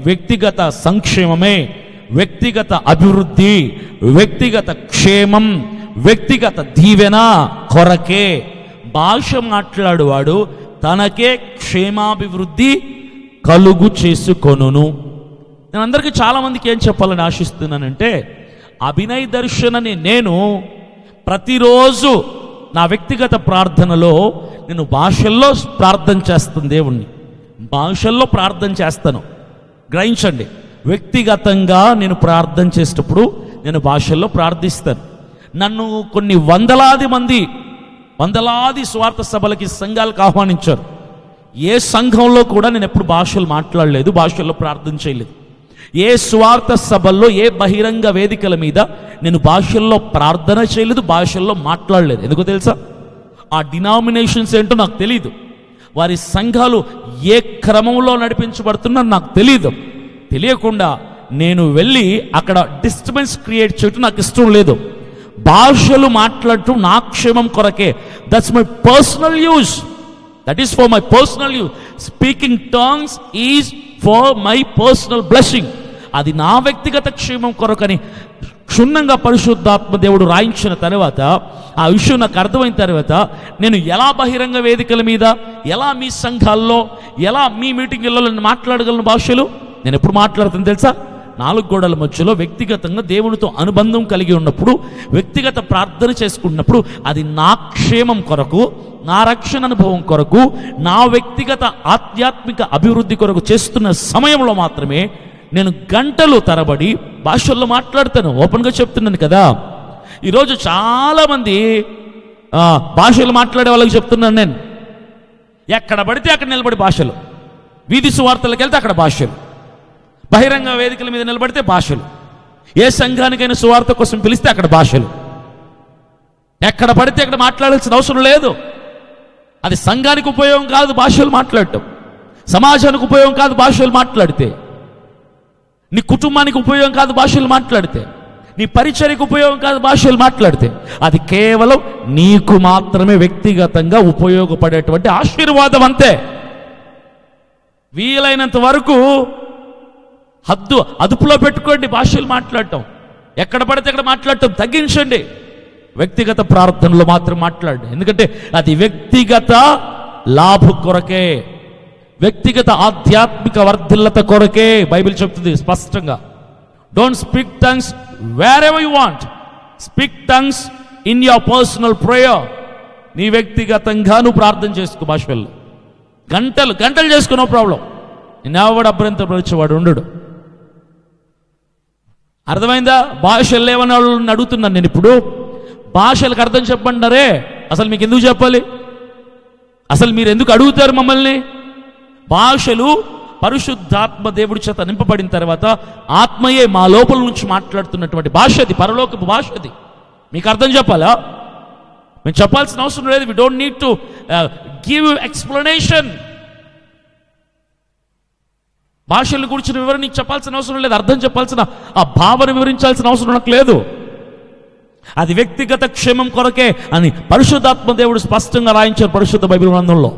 వ్యక్తిగత సంక్షేమమే, వ్యక్తిగత అభివృద్ధి, వ్యక్తిగత క్షేమం, వ్యక్తిగత దీవెన కొరకే భాష మాట్లాడువాడు తనకే క్షేమాభివృద్ధి కలుగు చేసుకొనును. నేను అందరికీ చాలామందికి ఏం చెప్పాలని ఆశిస్తున్నానంటే, అభినయ్ దర్శన్ అని నేను ప్రతిరోజు నా వ్యక్తిగత ప్రార్థనలో నేను భాషల్లో ప్రార్థన చేస్తాను. దేవుణ్ణి భాషల్లో ప్రార్థన చేస్తాను. గ్రహించండి, వ్యక్తిగతంగా నేను ప్రార్థన చేసేటప్పుడు నేను భాషల్లో ప్రార్థిస్తాను. నన్ను కొన్ని వందలాది స్వార్థ సభలకి, సంఘాలకు ఆహ్వానించారు. ఏ సంఘంలో కూడా నేను ఎప్పుడు భాషలు మాట్లాడలేదు, భాషల్లో ప్రార్థన చేయలేదు. ఏ స్వార్థ సభల్లో, ఏ బహిరంగ వేదికల మీద నేను భాషల్లో ప్రార్థన చేయలేదు, భాషల్లో మాట్లాడలేదు. ఎందుకో తెలుసా? ఆ డినామినేషన్స్ ఏంటో నాకు తెలియదు, వారి సంఘాలు ఏ క్రమంలో నడిపించబడుతున్నా నాకు తెలియదు. తెలియకుండా నేను వెళ్ళి అక్కడ డిస్టర్బెన్స్ క్రియేట్ చేయటం నాకు ఇష్టం లేదు. భాషలు మాట్లాడటం నా క్షేమం కొరకే. That's my personal use. That is for my personal use. Speaking tongs is for my personal blessing. అది నా వ్యక్తిగత క్షేమం కొరకని క్షుణ్ణంగా పరిశుద్ధాత్మ దేవుడు రాయించిన తర్వాత, ఆ విషయం నాకు అర్థమైన తర్వాత, నేను ఎలా బహిరంగ వేదికల మీద, ఎలా మీ సంఘాల్లో, ఎలా మీ మీటింగ్లలో నేను మాట్లాడగలను భాషలు? నేను ఎప్పుడు మాట్లాడుతాను తెలుసా? 4 గోడల మధ్యలో వ్యక్తిగతంగా దేవునితో అనుబంధం కలిగి ఉన్నప్పుడు, వ్యక్తిగత ప్రార్థన చేసుకున్నప్పుడు, అది నా క్షేమం కొరకు, నా రక్షణ అనుభవం కొరకు, నా వ్యక్తిగత ఆధ్యాత్మిక అభివృద్ధి కొరకు చేస్తున్న సమయంలో మాత్రమే నేను గంటలు తరబడి భాషల్లో మాట్లాడతాను. ఓపెన్గా చెప్తున్నాను కదా. ఈరోజు చాలామంది భాషలు మాట్లాడే వాళ్ళకి చెప్తున్నాను నేను, ఎక్కడ పడితే అక్కడ నిలబడి భాషలు, వీధి సువార్తలకు వెళ్తే అక్కడ భాషలు, బహిరంగ వేదికల మీద నిలబడితే భాషలు, ఏ సంఘానికైనా సువార్త కోసం పిలిస్తే అక్కడ భాషలు. ఎక్కడ పడితే అక్కడ మాట్లాడాల్సిన అవసరం లేదు. అది సంఘానికి ఉపయోగం కాదు భాషలు మాట్లాడటం, సమాజానికి ఉపయోగం కాదు భాషలు మాట్లాడితే, నీ కుటుంబానికి ఉపయోగం కాదు భాషలు మాట్లాడితే, నీ పరిచర్యకు ఉపయోగం కాదు భాషలు మాట్లాడితే. అది కేవలం నీకు మాత్రమే వ్యక్తిగతంగా ఉపయోగపడేటువంటి ఆశీర్వాదం అంతే. వీలైనంత వరకు అదుపులో పెట్టుకోండి భాషలు మాట్లాడటం. ఎక్కడ పడితే అక్కడ మాట్లాడటం తగ్గించండి. వ్యక్తిగత ప్రార్థనలో మాత్రం మాట్లాడండి. ఎందుకంటే అది వ్యక్తిగత లాభ కొరకే, వ్యక్తిగత ఆధ్యాత్మిక వర్ధిల్లత కొరకే బైబిల్ చెప్తుంది స్పష్టంగా. Don't speak tongues wear ever you want, speak tongues in your personal prayer. నీ వ్యక్తిగతంగా నువ్వు ప్రార్థన చేసుకో భాషల్లో, గంటలు గంటలు చేసుకో, నో ప్రాబ్లం. నిన్నెవడు అభ్యంతరపరిచేవాడు ఉండడు. అర్థమైందా? భాషలు లేవని వాళ్ళని అడుగుతున్నాను నేను ఇప్పుడు. భాషలకు అర్థం చెప్పంటారే, అసలు మీకు ఎందుకు చెప్పాలి? అసలు మీరు ఎందుకు అడుగుతారు మమ్మల్ని? భాషలు పరిశుద్ధాత్మ దేవుడి చేత నింపబడిన తర్వాత ఆత్మయే మా లోపల నుంచి మాట్లాడుతున్నటువంటి భాష అది, పరలోకపు భాష అది. మీకు అర్థం చెప్పాలా? మేము చెప్పాల్సిన అవసరం లేదు. We don't need to give explanation. భాషల గురించి వివరణ నీకు చెప్పాల్సిన అవసరం లేదు. అర్థం చెప్పాల్సిన, ఆ భావన వివరించాల్సిన అవసరం నాకు లేదు. అది వ్యక్తిగత క్షేమం కొరకే అని పరిశుద్ధాత్మ దేవుడు స్పష్టంగా రాయించారు పరిశుద్ధ బైబిల్ గ్రంథంలో.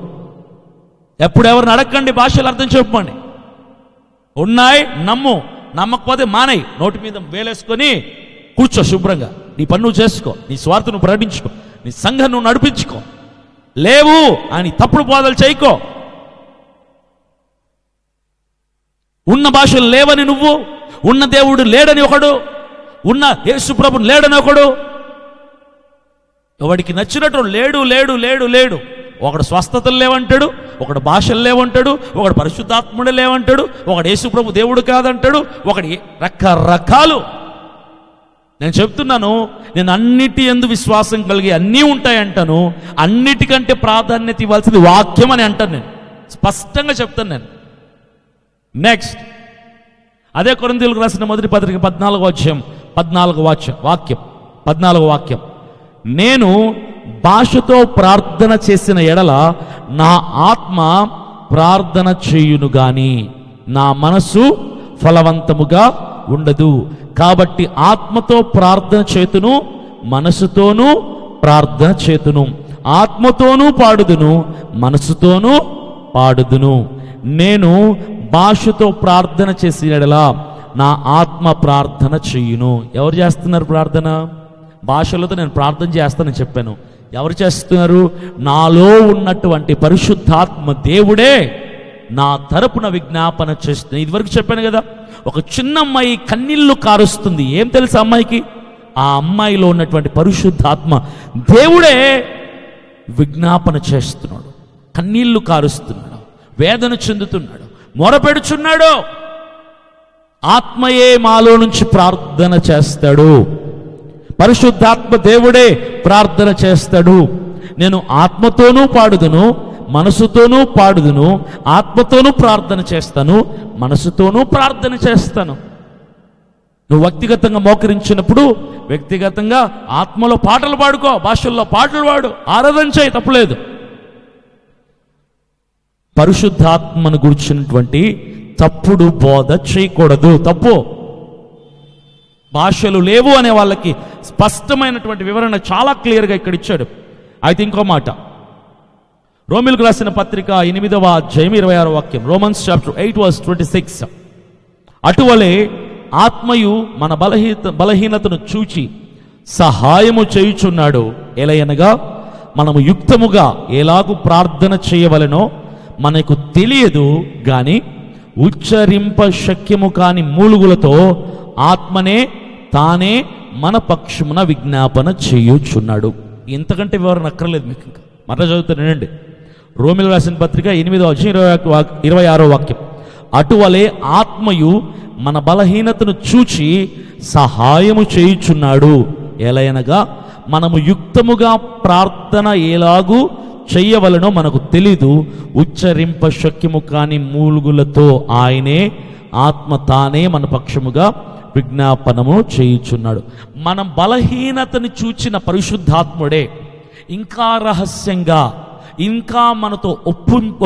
ఎప్పుడు ఎవరిని అడగండి భాషలు అర్థం చెప్పండి. ఉన్నాయి నమ్ము, నమ్మకపోతే మానేయి. నోటి మీద వేలేసుకొని కూర్చో శుభ్రంగా, నీ పని నువ్వు చేసుకో, నీ స్వార్థ నువ్వు ప్రకటించుకో, నీ సంఘం నువ్వు నడిపించుకో. లేవు అని తప్పుడు బోధలు చేయకో. ఉన్న భాషలు లేవని నువ్వు, ఉన్న దేవుడు లేడని ఒకడు, ఉన్న యేసు ప్రభుని లేడని ఒకడు, ఎవడికి నచ్చినట్టు లేడు లేడు లేడు లేడు. ఒకడు స్వస్థతలు లేవంటాడు, ఒకడు భాషలు లేవంటాడు, ఒకడు పరిశుద్ధాత్ముడు లేవంటాడు, ఒకడు యేసు ప్రభు దేవుడు కాదంటాడు, ఒకటి రకరకాలు. నేను చెప్తున్నాను, నేను అన్నిటి యందు విశ్వాసం కలిగి అన్నీ ఉంటాయంటాను. అన్నిటికంటే ప్రాధాన్యత ఇవ్వాల్సింది వాక్యం అని అంటాను. నేను స్పష్టంగా చెప్తాను. నేను నెక్స్ట్ అదే కొరింథీయులకు రాసిన మొదటి పత్రిక 14వ అధ్యాయం 14వ వాక్యం. నేను భాషతో ప్రార్థన చేసిన ఎడల నా ఆత్మ ప్రార్థన చేయును గాని నా మనసు ఫలవంతముగా ఉండదు. కాబట్టి ఆత్మతో ప్రార్థన చేతును, మనసుతోనూ ప్రార్థన చేతును, ఆత్మతోనూ పాడుదును, మనసుతోనూ పాడుదును. నేను భాషతో ప్రార్థన చేసిన ఎడల నా ఆత్మ ప్రార్థన చెయ్యును. ఎవరు చేస్తున్నారు ప్రార్థన? భాషలతో నేను ప్రార్థన చేస్తానని చెప్పాను. ఎవరు చేస్తున్నారు? నాలో ఉన్నటువంటి పరిశుద్ధాత్మ దేవుడే నా తరపున విజ్ఞాపన చేస్తుంది. ఇదివరకు చెప్పాను కదా, ఒక చిన్న అమ్మాయి కన్నీళ్లు కారుస్తుంది. ఏం తెలుసు అమ్మాయికి? ఆ అమ్మాయిలో ఉన్నటువంటి పరిశుద్ధాత్మ దేవుడే విజ్ఞాపన చేస్తున్నాడు, కన్నీళ్లు కారుస్తున్నాడు, వేదన చెందుతున్నాడు, మొరపెడుచున్నాడు. ఆత్మయే మాలో నుంచి ప్రార్థన చేస్తాడు. పరిశుద్ధాత్మ దేవుడే ప్రార్థన చేస్తాడు. నేను ఆత్మతోనూ పాడుదును, మనసుతోనూ పాడుదును, ఆత్మతోనూ ప్రార్థన చేస్తాను, మనసుతోనూ ప్రార్థన చేస్తాను. నువ్వు వ్యక్తిగతంగా మోకరించినప్పుడు వ్యక్తిగతంగా ఆత్మలో పాటలు పాడుకో, భాషల్లో పాటలు పాడు, ఆరాధన చేయి, తప్పులేదు. పరిశుద్ధాత్మను గురించినటువంటి తప్పుడు బోధ చేయకూడదు, తప్పు. భాషలు లేవు అనే వాళ్ళకి స్పష్టమైనటువంటి వివరణ చాలా క్లియర్గా ఇక్కడ ఇచ్చాడు. అయితే ఇంకో మాట, రోమిలకు రాసిన పత్రిక 8వ అధ్యాయం 26వ వాక్యం, రోమన్స్ చాప్టర్ 8 వర్స్ 26. అటువలే ఆత్మయు మన బలహీనతను చూచి సహాయము చేయుచున్నాడు. ఎలయనగా మనము యుక్తముగా ఎలాగూ ప్రార్థన చేయవలెనో మనకు తెలియదు గాని ఉచ్చరింప శక్యము కాని మూలుగులతో ఆత్మనే తానే మన పక్షమున విజ్ఞాపన చేయుచున్నాడు. ఇంతకంటే వివరణ అక్కర్లేదు మీకు. ఇంకా మరలా చదువుతానండి. రోమిలకు రాసిన పత్రిక 8వ అధ్యాయం 26వ వాక్యం. అటువలే ఆత్మయు మన బలహీనతను చూచి సహాయము చేయుచున్నాడు. ఎలయనగా మనము యుక్తముగా ప్రార్థన ఎలాగూ చెయ్యవలనో మనకు తెలీదు, ఉచ్చరింప శక్యము కాని మూలుగులతో ఆయనే ఆత్మ తానే మన పక్షముగా విజ్ఞాపనము చేయుచున్నాడు. మనం బలహీనతని చూచిన పరిశుద్ధాత్ముడే ఇంకా రహస్యంగా ఇంకా మనతో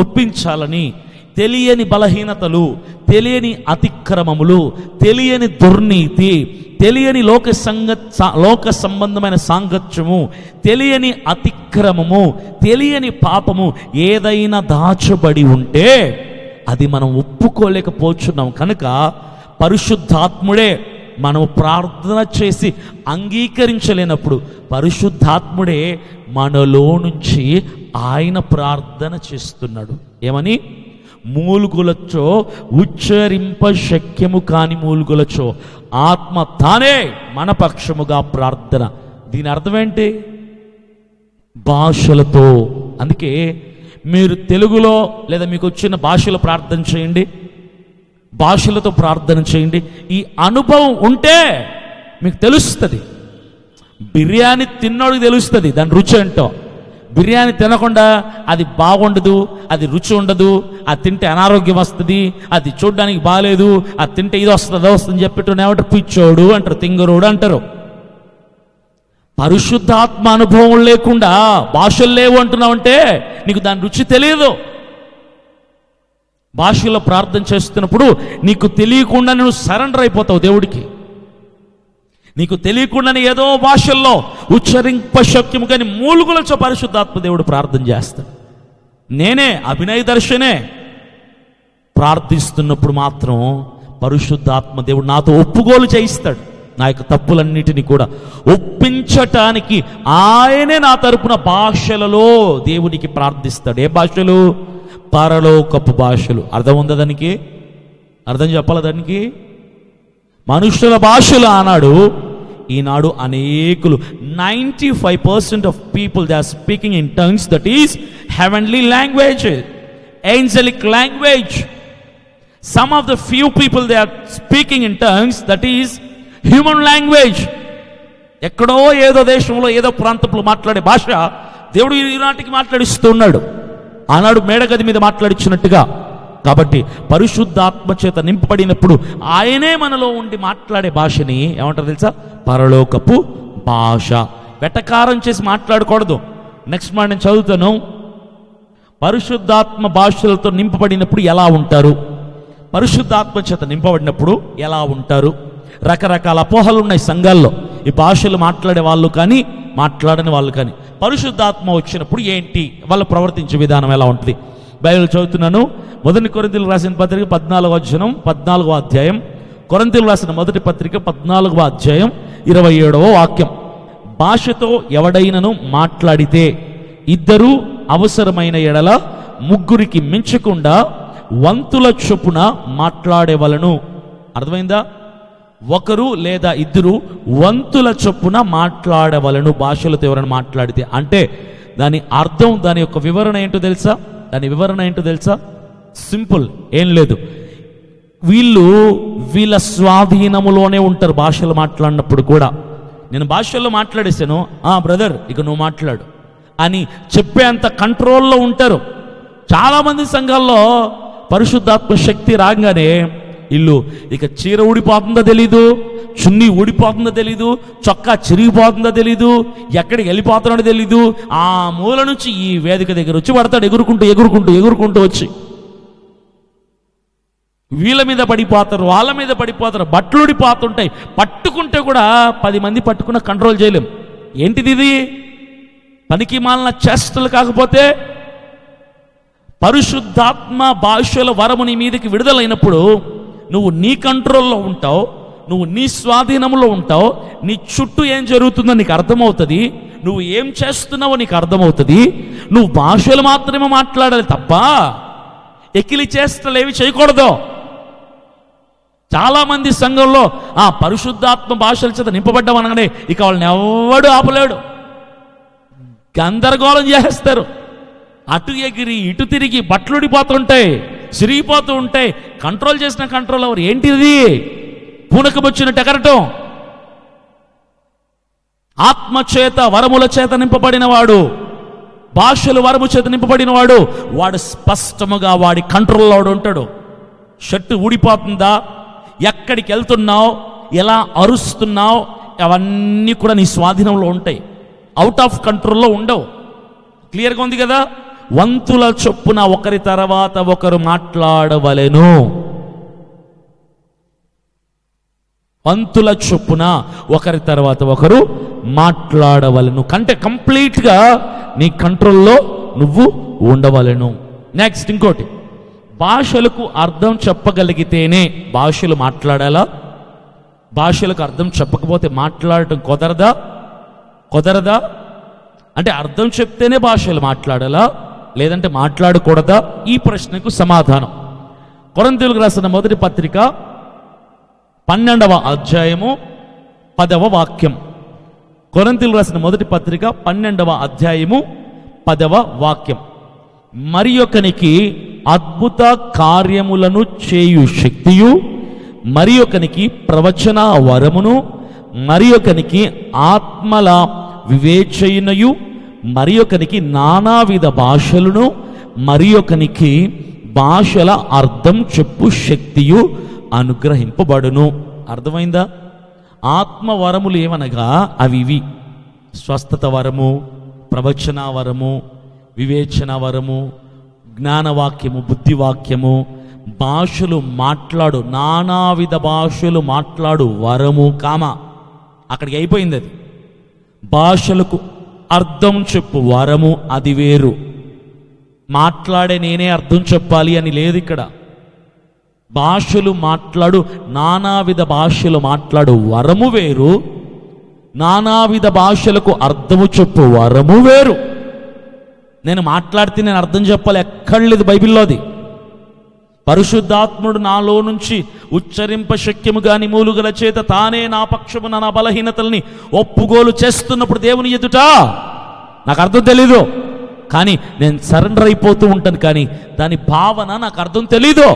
ఒప్పించాలని తెలియని బలహీనతలు, తెలియని అతిక్రమములు, తెలియని దుర్నీతి, తెలియని లోక సంబంధమైన సాంగత్యము, తెలియని అతిక్రమము, తెలియని పాపము ఏదైనా దాచబడి ఉంటే అది మనం ఒప్పుకోలేకపోతున్నాం. కనుక పరిశుద్ధాత్ముడే మనం ప్రార్థన చేసి అంగీకరించలేనప్పుడు పరిశుద్ధాత్ముడే మనలో నుంచి ఆయన ప్రార్థన చేస్తున్నాడు. ఏమని? మూలుగులచో, ఉచ్చరింప శక్యము కాని మూలుగులచో ఆత్మ తానే మన పక్షముగా ప్రార్థన దీని అర్థం ఏంటి? భాషలతో. అందుకే మీరు తెలుగులో లేదా మీకు వచ్చిన భాషలో ప్రార్థన చేయండి, భాషలతో ప్రార్థన చేయండి. ఈ అనుభవం ఉంటే మీకు తెలుస్తుంది. బిర్యానీ తిన్నోడికి తెలుస్తుంది దాని రుచి ఏంటో. బిర్యానీ తినకుండా అది బాగుండదు, అది రుచి ఉండదు, అది తింటే అనారోగ్యం వస్తుంది, అది చూడడానికి బాగాలేదు, అది తింటే ఇది వస్తుంది అది వస్తుంది చెప్పేటో ఏమంటారు? పిచ్చోడు అంటారు, తింగరోడు అంటారు. పరిశుద్ధాత్మ అనుభవం లేకుండా భాషలు లేవు అంటున్నావంటే నీకు దాని రుచి తెలియదు. భాషలో ప్రార్థన చేస్తున్నప్పుడు నీకు తెలియకుండా నువ్వు సరెండర్ అయిపోతావు దేవుడికి. నీకు తెలియకుండానే ఏదో భాషల్లో ఉచ్చరింపశక్యము కానీ మూలుగులతో పరిశుద్ధాత్మ దేవుడు ప్రార్థన చేస్తాడు. నేనే అభినయ దర్శనే ప్రార్థిస్తున్నప్పుడు మాత్రం పరిశుద్ధాత్మ దేవుడు నాతో ఒప్పుకోలు చేయిస్తాడు. నా యొక్క తప్పులన్నిటినీ కూడా ఒప్పించటానికి ఆయనే నా తరపున భాషలలో దేవునికి ప్రార్థిస్తాడు. ఏ భాషలు? పరలోకపు భాషలు. అర్థం ఉందా దానికి? అర్థం చెప్పాలా దానికి? మనుషుల భాషలు ఆనాడు, ఈనాడు అనేకులు 95% of people they are speaking in tongues, that is heavenly language, angelic language. Some of the few people they are speaking in tongues, that is human language. ఎక్కడో ఏదో దేశంలో ఏదో ప్రాంతంలో మాట్లాడే భాష దేవుడు ఈనాటికి మాట్లాడిస్తున్నాడు, ఆనాడు మేడగది మీద మాట్లాడించినట్టుగా. కాబట్టి పరిశుద్ధాత్మ చేత నింపబడినప్పుడు ఆయనే మనలో ఉండి మాట్లాడే భాషని ఏమంటారు తెలుసా? పరలోకపు భాష. వెటకారం చేసి మాట్లాడకూడదు. నెక్స్ట్ మాట నేను చదువుతాను. పరిశుద్ధాత్మ భాషలతో నింపబడినప్పుడు ఎలా ఉంటారు? పరిశుద్ధాత్మ చేత నింపబడినప్పుడు ఎలా ఉంటారు? రకరకాల అపోహలు ఉన్నాయి సంఘాల్లో. ఈ భాషలు మాట్లాడే వాళ్ళు కానీ మాట్లాడని వాళ్ళు కానీ పరిశుద్ధాత్మ వచ్చినప్పుడు ఏంటి, వాళ్ళు ప్రవర్తించే విధానం ఎలా ఉంటుంది? బైబిల్ చదువుతున్నాను. 1 కొరింథీయులకు రాసిన పత్రిక 14వ అధ్యాయం. కొరింథీయులకు రాసిన మొదటి పత్రిక 14వ అధ్యాయం 27వ వాక్యం. భాషతో ఎవడైనను మాట్లాడితే ఇద్దరు అవసరమైన ఎడల ముగ్గురికి మించకుండా వంతుల చొప్పున మాట్లాడేవలను. అర్థమైందా? ఒకరు లేదా ఇద్దరు వంతుల చొప్పున మాట్లాడవలను. భాషలతో ఎవరైనా మాట్లాడితే అంటే దాని అర్థం, దాని యొక్క వివరణ ఏంటో తెలుసా? దాని వివరణ ఏంటో తెలుసా? సింపుల్, ఏం లేదు. వీళ్ళ స్వాధీనములోనే ఉంటారు భాషలు మాట్లాడినప్పుడు కూడా. నేను భాషల్లో మాట్లాడేశాను, బ్రదర్ ఇక నువ్వు మాట్లాడు అని చెప్పేంత కంట్రోల్లో ఉంటారు. చాలామంది సంఘాల్లో పరిశుద్ధాత్మ శక్తి రాగానే ఇల్లు ఇక చీర ఊడిపోతుందో తెలీదు, చున్నీ ఊడిపోతుందో తెలీదు, చొక్కా చిరిగిపోతుందో తెలీదు, ఎక్కడికి వెళ్ళిపోతున్నాడో తెలీదు. ఆ మూల నుంచి ఈ వేదిక దగ్గర వచ్చి పడతాడు ఎగురుకుంటూ వచ్చి. వీళ్ళ మీద పడిపోతారు, వాళ్ళ మీద పడిపోతారు, బట్టలు ఊడిపోతుంటాయి. పట్టుకుంటే కూడా 10 మంది పట్టుకున్న కంట్రోల్ చేయలేం. ఏంటిది ఇది? పనికి మాలిన చేష్టలు. కాకపోతే పరిశుద్ధాత్మ భాషల వరము నీ మీదకి విడుదలైనప్పుడు నువ్వు నీ కంట్రోల్లో ఉంటావు, నువ్వు నీ స్వాధీనంలో ఉంటావు. నీ చుట్టూ ఏం జరుగుతుందో నీకు అర్థమవుతుంది, నువ్వు ఏం చేస్తున్నావో నీకు అర్థమవుతుంది. నువ్వు భాషలు మాత్రమే మాట్లాడాలి తప్ప ఎకిలి చేష్టలు ఏవి చేయకూడదు. చాలామంది సంఘంలో పరిశుద్ధాత్మ భాషల చేత నింపబడ్డామనగానే ఇక వాళ్ళని ఎవడు ఆపలేడు, గందరగోళం చేస్తారు. అటు ఎగిరి ఇటు తిరిగి బట్టలుడిపోతుంటాయి, చిరిగిపోతూ ఉంటాయి. కంట్రోల్ చేసిన కంట్రోల్ ఎవరు? ఏంటిది? పూనకమొచ్చినట్టు ఎగరటం. ఆత్మచేత వరముల చేత నింపబడిన వాడు, భాషలు వరము చేత నింపబడిన వాడు, వాడు స్పష్టముగా వాడి కంట్రోల్లో ఉంటాడు. షర్టు ఊడిపోతుందా, ఎక్కడికి వెళ్తున్నావు, ఎలా అరుస్తున్నావు, అవన్నీ కూడా నీ స్వాధీనంలో ఉంటాయి, అవుట్ ఆఫ్ కంట్రోల్లో ఉండవు. క్లియర్గా ఉంది కదా? వంతుల చొప్పున ఒకరి తర్వాత ఒకరు మాట్లాడవలెను. వంతుల చొప్పున ఒకరి తర్వాత ఒకరు మాట్లాడవలెను. కంటే కంప్లీట్గా నీ కంట్రోల్లో నువ్వు ఉండవలెను. నెక్స్ట్ ఇంకోటి, భాషలకు అర్థం చెప్పగలిగితేనే భాషలు మాట్లాడాలా? భాషలకు అర్థం చెప్పకపోతే మాట్లాడటం కుదరదా? అంటే అర్థం చెప్తేనే భాషలు మాట్లాడాలా, లేదంటే మాట్లాడకూడదా? ఈ ప్రశ్నకు సమాధానం కొరింథీయులకు రాసిన మొదటి పత్రిక 12వ అధ్యాయము 10వ వాక్యం. కొరింథీయులకు రాసిన మొదటి పత్రిక 12వ అధ్యాయము 10వ వాక్యం. మరి ఒకనికి అద్భుత కార్యములను చేయు శక్తియు, మరి ఒకనికి ప్రవచన వరమును, మరి ఒకనికి ఆత్మల వివేచనయు, మరి ఒకనికి నానావిధ భాషలను, మరి ఒకనికి భాషల అర్థం చెప్పు శక్తియు అనుగ్రహింపబడును. అర్థమైందా? ఆత్మవరములు ఏమనగా అవి ఇవి: స్వస్థత వరము, ప్రవచన వరము, వివేచన వరము, జ్ఞానవాక్యము, బుద్ధివాక్యము, భాషలు మాట్లాడు, నానావిధ భాషలు మాట్లాడు వరము, అక్కడికి అయిపోయింది. అది భాషలకు అర్థం చెప్పు వరము, అది వేరు. మాట్లాడే నేనే అర్థం చెప్పాలి అని లేదు ఇక్కడ. భాషలు మాట్లాడు, నానావిధ భాషలు మాట్లాడు వరము వేరు, నానావిధ భాషలకు అర్థము చెప్పు వరము వేరు. నేను మాట్లాడితే నేను అర్థం చెప్పాలి, ఎక్కడ లేదు బైబిల్లోది. పరిశుద్ధాత్ముడు నాలో నుంచి ఉచ్చరింప శక్యము గాని మూలుగల చేత తానే నా పక్షమున నా బలహీనతల్ని ఒప్పుగోలు చేస్తున్నప్పుడు దేవుని ఎదుట నాకు అర్థం తెలీదు, కానీ నేను సరెండర్ అయిపోతూ ఉంటాను. కానీ దాని భావన నాకు అర్థం తెలీదు,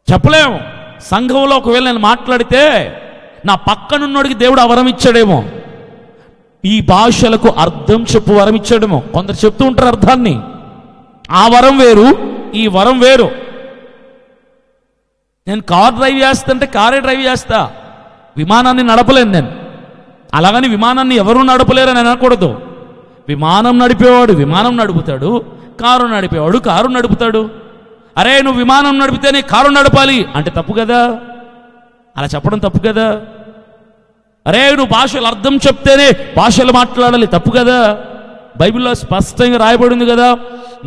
చెప్పలేము. సంఘంలో ఒకవేళ నేను మాట్లాడితే నా పక్కనున్నోడికి దేవుడు ఆ వరం ఇచ్చాడేమో, ఈ భాషలకు అర్థం చెప్పు వరం ఇచ్చాడేమో. కొందరు చెప్తూ ఉంటారు అర్థాన్ని. ఆ వరం వేరు, ఈ వరం వేరు. నేను కార్ డ్రైవ్ చేస్తుంటే కారే డ్రైవ్ చేస్తా, విమానాన్ని నడపలేను నేను. అలాగని విమానాన్ని ఎవరూ నడపలేరని అనకూడదు. విమానం నడిపేవాడు విమానం నడుపుతాడు, కారు నడిపేవాడు కారు నడుపుతాడు. అరే నువ్వు విమానం నడిపితేనే కారు నడపాలి అంటే తప్పు కదా, అలా చెప్పడం తప్పు కదా. అరే నువ్వు భాషలు అర్థం చెప్తేనే భాషలు మాట్లాడాలి, తప్పు కదా. బైబిల్లో స్పష్టంగా రాయబడింది కదా,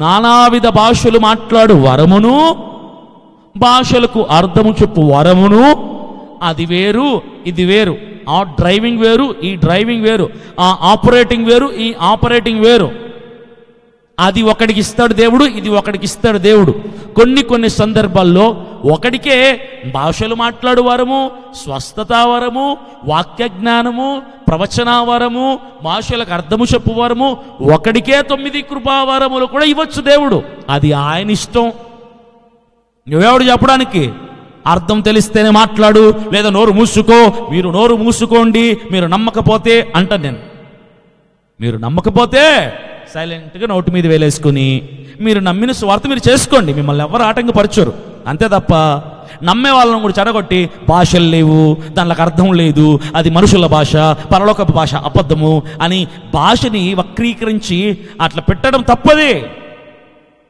నానావిధ భాషలు మాట్లాడు వరమును, భాషలకు అర్థము చెప్పు వరమును, అది వేరు ఇది వేరు. ఆ డ్రైవింగ్ వేరు, ఈ డ్రైవింగ్ వేరు. ఆ ఆపరేటింగ్ వేరు, ఈ ఆపరేటింగ్ వేరు. అది ఒకడికి ఇస్తాడు దేవుడు, ఇది ఒకడికి ఇస్తాడు దేవుడు. కొన్ని సందర్భాల్లో ఒకడికే భాషలు మాట్లాడు వరము, స్వస్థత వరము, వాక్య జ్ఞానము, ప్రవచన వరము, భాషలకు అర్థము చెప్పు వరము, ఒకడికే 9 కృపావరములు కూడా ఇవ్వచ్చు దేవుడు. అది ఆయన ఇష్టం. నువ్వెవడు చెప్పడానికి? అర్థం తెలిస్తేనే మాట్లాడు, లేదా నోరు మూసుకో, మీరు నోరు మూసుకోండి, మీరు నమ్మకపోతే అంటాను నేను. మీరు నమ్మకపోతే సైలెంట్గా నోటి మీద వేలేసుకుని మీరు నమ్మిన స్వార్థ మీరు చేసుకోండి, మిమ్మల్ని ఎవరు ఆటంకపరచరు. అంతే తప్ప నమ్మే వాళ్ళని కూడా చెడగొట్టి భాషలు లేవు, దానికి అర్థం లేదు, అది మనుషుల భాష, పరలోక భాష అబద్ధము అని భాషని వక్రీకరించి అట్లా పెట్టడం తప్పది.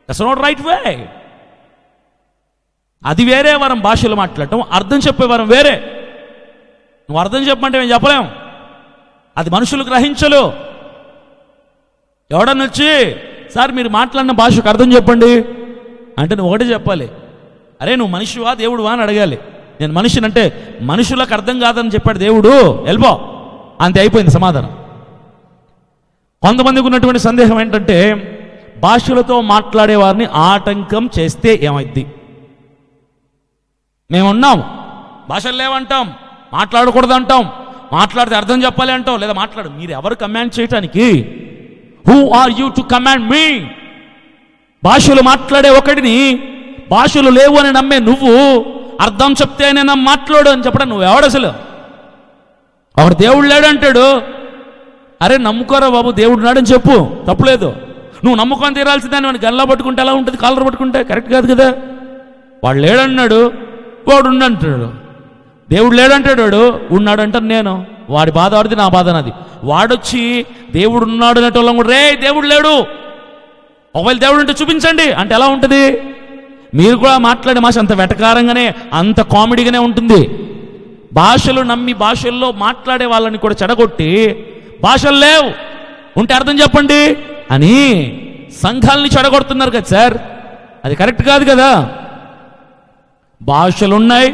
That's not right way. అది వేరే వరం, భాషలు మాట్లాడటం. అర్థం చెప్పే వరం వేరే. నువ్వు అర్థం చెప్పమంటే మేము చెప్పలేం, అది మనుషులు గ్రహించలు. ఎవడన్నా వచ్చి సార్ మీరు మాట్లాడిన భాషకు అర్థం చెప్పండి అంటే నువ్వు ఒకటే చెప్పాలి, అరే నువ్వు మనిషివా దేవుడువా అని అడగాలి. నేను మనిషిని అంటే మనుషులకు అర్థం కాదని చెప్పాడు దేవుడు, వెళ్ళిపో, అంతే, అయిపోయింది సమాధానం. కొంతమందికి ఉన్నటువంటి సందేహం ఏంటంటే భాషలతో మాట్లాడే వారిని ఆటంకం చేస్తే ఏమైద్ది? మేమున్నాం, భాషలు లేవంటాం, మాట్లాడకూడదు అంటాం, మాట్లాడితే అర్థం చెప్పాలి అంటాం, లేదా మాట్లాడు. మీరు ఎవరు కమాండ్ చేయటానికి? Who are you to command me? భాషలు మాట్లాడే ఒకడిని భాషలు లేవు అని నమ్మే నువ్వు అర్థం చెప్తేనే మాట్లాడు అని చెప్పడం నువ్వు ఎవడు అసలు? ఒకడు దేవుడు లేడంటాడు, అరే నమ్ముకోరా బాబు దేవుడు నాడని చెప్పు, తప్పులేదు. నువ్వు నమ్ముకొని తీరాల్సిందని వాడిని గల్లా పట్టుకుంటే ఎలా ఉంటుంది? కాలర్ పట్టుకుంటే కరెక్ట్ కాదు కదా. వాడు లేడన్నాడు, వాడు ఉండంటాడు. దేవుడు లేడంటాడు, వాడు ఉన్నాడు అంటాను నేను. వాడి బాధ వాడిది, నా బాధ నాది. వాడొచ్చి దేవుడు ఉన్నాడు అనేటోళ్ళం కూడా, రే దేవుడు లేడు, ఒకవేళ దేవుడు ఉంటే చూపించండి అంటే ఎలా ఉంటుంది? మీరు కూడా మాట్లాడే భాష అంత వెటకారంగానే, అంత కామెడీగానే ఉంటుంది. భాషలు నమ్మి భాషల్లో మాట్లాడే వాళ్ళని కూడా చెడగొట్టి భాషలు లేవు, ఉంటే అర్థం చెప్పండి అని సంఘాలని చెడగొడుతున్నారు కదా సార్. అది కరెక్ట్ కాదు కదా. భాషలున్నాయి,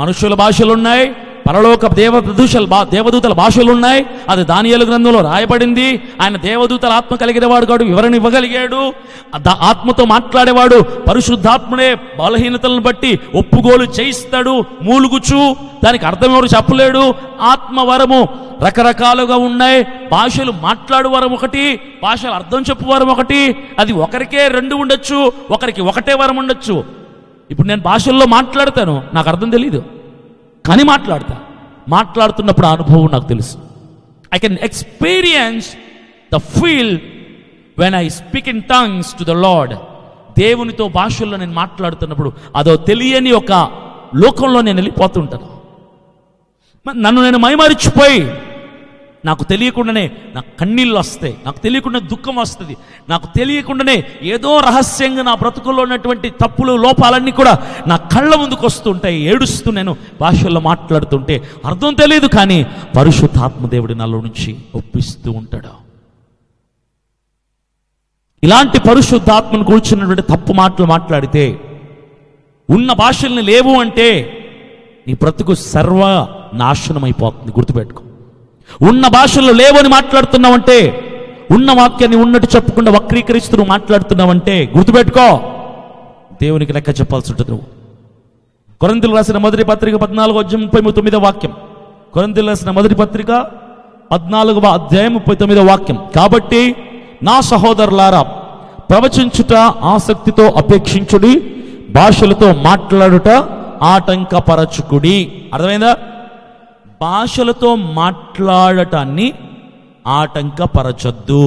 మనుషుల భాషలున్నాయి, పరలోక దేవదూతల భాషలు ఉన్నాయి. అది దానియేలు గ్రంథంలో రాయబడింది. ఆయన దేవదూతల ఆత్మ కలిగిన వాడు కాడు, వివరణ ఇవ్వగలిగాడు. ఆత్మతో మాట్లాడేవాడు పరిశుద్ధాత్ముడే. బలహీనతలను బట్టి ఒప్పుగోలు చేయిస్తాడు మూలుగుచు. దానికి అర్థం ఎవరు చెప్పలేడు. ఆత్మవరము రకరకాలుగా ఉన్నాయి. భాషలు మాట్లాడు వరం ఒకటి, భాషలు అర్థం చెప్పు వరం ఒకటి. అది ఒకరికే రెండు ఉండొచ్చు, ఒకరికి ఒకటే వరం ఉండొచ్చు. ఇప్పుడు నేను భాషల్లో మాట్లాడతాను, నాకు అర్థం తెలీదు, కానీ మాట్లాడుతున్నప్పుడు ఆ అనుభవం నాకు తెలుసు. I can experience the feel when I speak in tongues to the lord. దేవునితో భాషల్లో నేను మాట్లాడుతున్నప్పుడు అదో తెలియని ఒక లోకంలో నేను వెళ్ళిపోతుంటాను. నన్ను నేను మైమరిచిపోయి, నాకు తెలియకుండానే నాకు కన్నీళ్ళు వస్తాయి, నాకు తెలియకుండా దుఃఖం వస్తుంది, నాకు తెలియకుండానే ఏదో రహస్యంగా నా బ్రతుకుల్లో ఉన్నటువంటి తప్పులు లోపాలన్నీ కూడా నా కళ్ళ ముందుకు వస్తుంటాయి. ఏడుస్తూ నేను భాషల్లో మాట్లాడుతుంటే అర్థం తెలియదు, కానీ పరిశుద్ధాత్మ దేవుడి నాలో నుంచి ఒప్పిస్తూ ఉంటాడు. ఇలాంటి పరిశుద్ధాత్మను కూర్చున్నటువంటి తప్పు మాటలు మాట్లాడితే, ఉన్న భాషల్ని లేవు అంటే నీ బ్రతుకు సర్వ నాశనం అయిపోతుంది. గుర్తుపెట్టుకో. ఉన్న భాషల్లో లేవని మాట్లాడుతున్నావంటే, ఉన్న వాక్యాన్ని ఉన్నట్టు చెప్పకుండా వక్రీకరిస్తూ నువ్వు మాట్లాడుతున్నావంటే గుర్తుపెట్టుకో, దేవునికి లెక్క చెప్పాల్సి ఉంటుంది. నువ్వు కొరింథీయులకు రాసిన మొదటి పత్రిక 14:39 వాక్యం. కొరింథీయులకు రాసిన మొదటి పత్రిక 14 వాక్యం. కాబట్టి నా సహోదరులారా, ప్రవచించుట ఆసక్తితో అపేక్షించుడి, భాషలతో మాట్లాడుట ఆటంకపరచుకుడి. అర్థమైందా? భాషలతో మాట్లాడటాన్ని ఆటంకపరచొద్దు.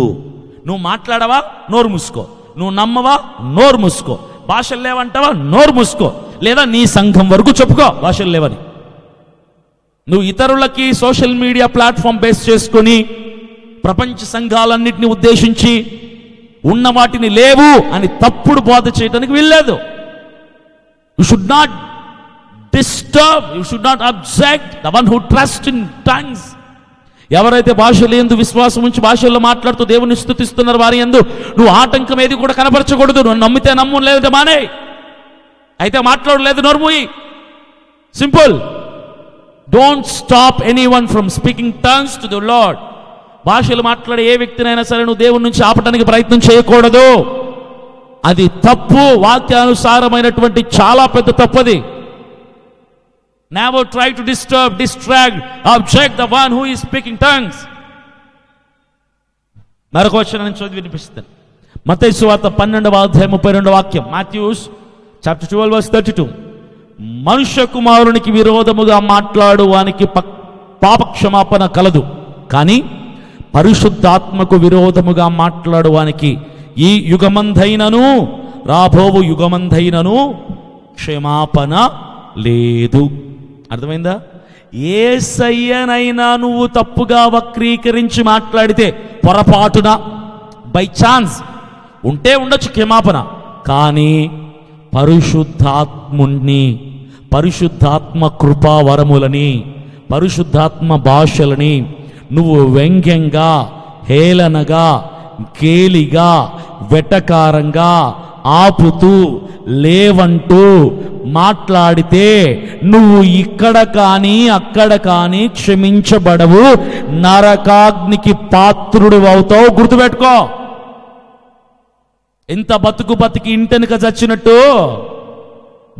నువ్వు మాట్లాడవా, నోరు మూసుకో. నువ్వు నమ్మవా, నోరు మూసుకో. భాషలు లేవంటావా, నోరు మూసుకో. లేదా నీ సంఘం వరకు చెప్పుకో భాషలు లేవని. నువ్వు ఇతరులకి సోషల్ మీడియా ప్లాట్ఫామ్ బేస్ చేసుకొని ప్రపంచ సంఘాలన్నింటినీ ఉద్దేశించి ఉన్న వాటిని లేవు అని తప్పుడు బోధ చేయడానికి వీల్లేదు. You should not disturb, you should not object the one who trusts in tongues. ఎవరైతే భాషలు యందు విశ్వాసం ఉంచి భాషల్లో మాట్లాడుతూ దేవుని స్తుతిస్తున్నారు వారి యందు నువ్వు ఆటంకం ఏది కూడా కనపరచకూడదు. నువ్వు నమ్మితే నమ్ము, లేదంటే మానే. అయితే మాట్లాడు, లేదు నోరు మూయి. Simple. Don't stop anyone from speaking tongues to the Lord. భాషలు మాట్లాడే ఏ వ్యక్తినైనా సరే నువ్వు దేవుని నుంచి ఆపడానికి ప్రయత్నం చేయకూడదు. అది తప్పు, వాక్యానుసారమైనటువంటి చాలా పెద్ద తప్పు అది. Never try to disturb, distract, object the one who is speaking tongues. మరొక వచనం నేను చదివి వినిపిస్తాను. మత్తయి సువార్త 12:32 వాక్యం. Matthew's chapter 12:32. మనుష్య కుమారునికి విరోధముగా మాట్లాడు వానికి పాప క్షమాపణ కలదు, కానీ పరిశుద్ధాత్మకు విరోధముగా మాట్లాడు వానికి ఈ యుగమందైనను రాబోవు యుగమందైనను క్షమాపణ లేదు. అర్థమైందా? యేసయ్యనైనా నువ్వు తప్పుగా వక్రీకరించి మాట్లాడితే, పొరపాటున బై ఛాన్స్ ఉంటే ఉండొచ్చు క్షమాపణ, కానీ పరిశుద్ధాత్ముణ్ణి, పరిశుద్ధాత్మ కృపావరములని, పరిశుద్ధాత్మ భాషలని నువ్వు వ్యంగ్యంగా, హేళనగా, కేలిగా, వెటకారంగా, ఆపుతూ, లేవంటూ మాట్లాడితే నువ్వు ఇక్కడ కానీ అక్కడ కానీ క్షమించబడవు, నరకాగ్నికి పాత్రుడు అవుతావు. గుర్తుపెట్టుకో. ఎంత బతికి ఇంటెనక చచ్చినట్టు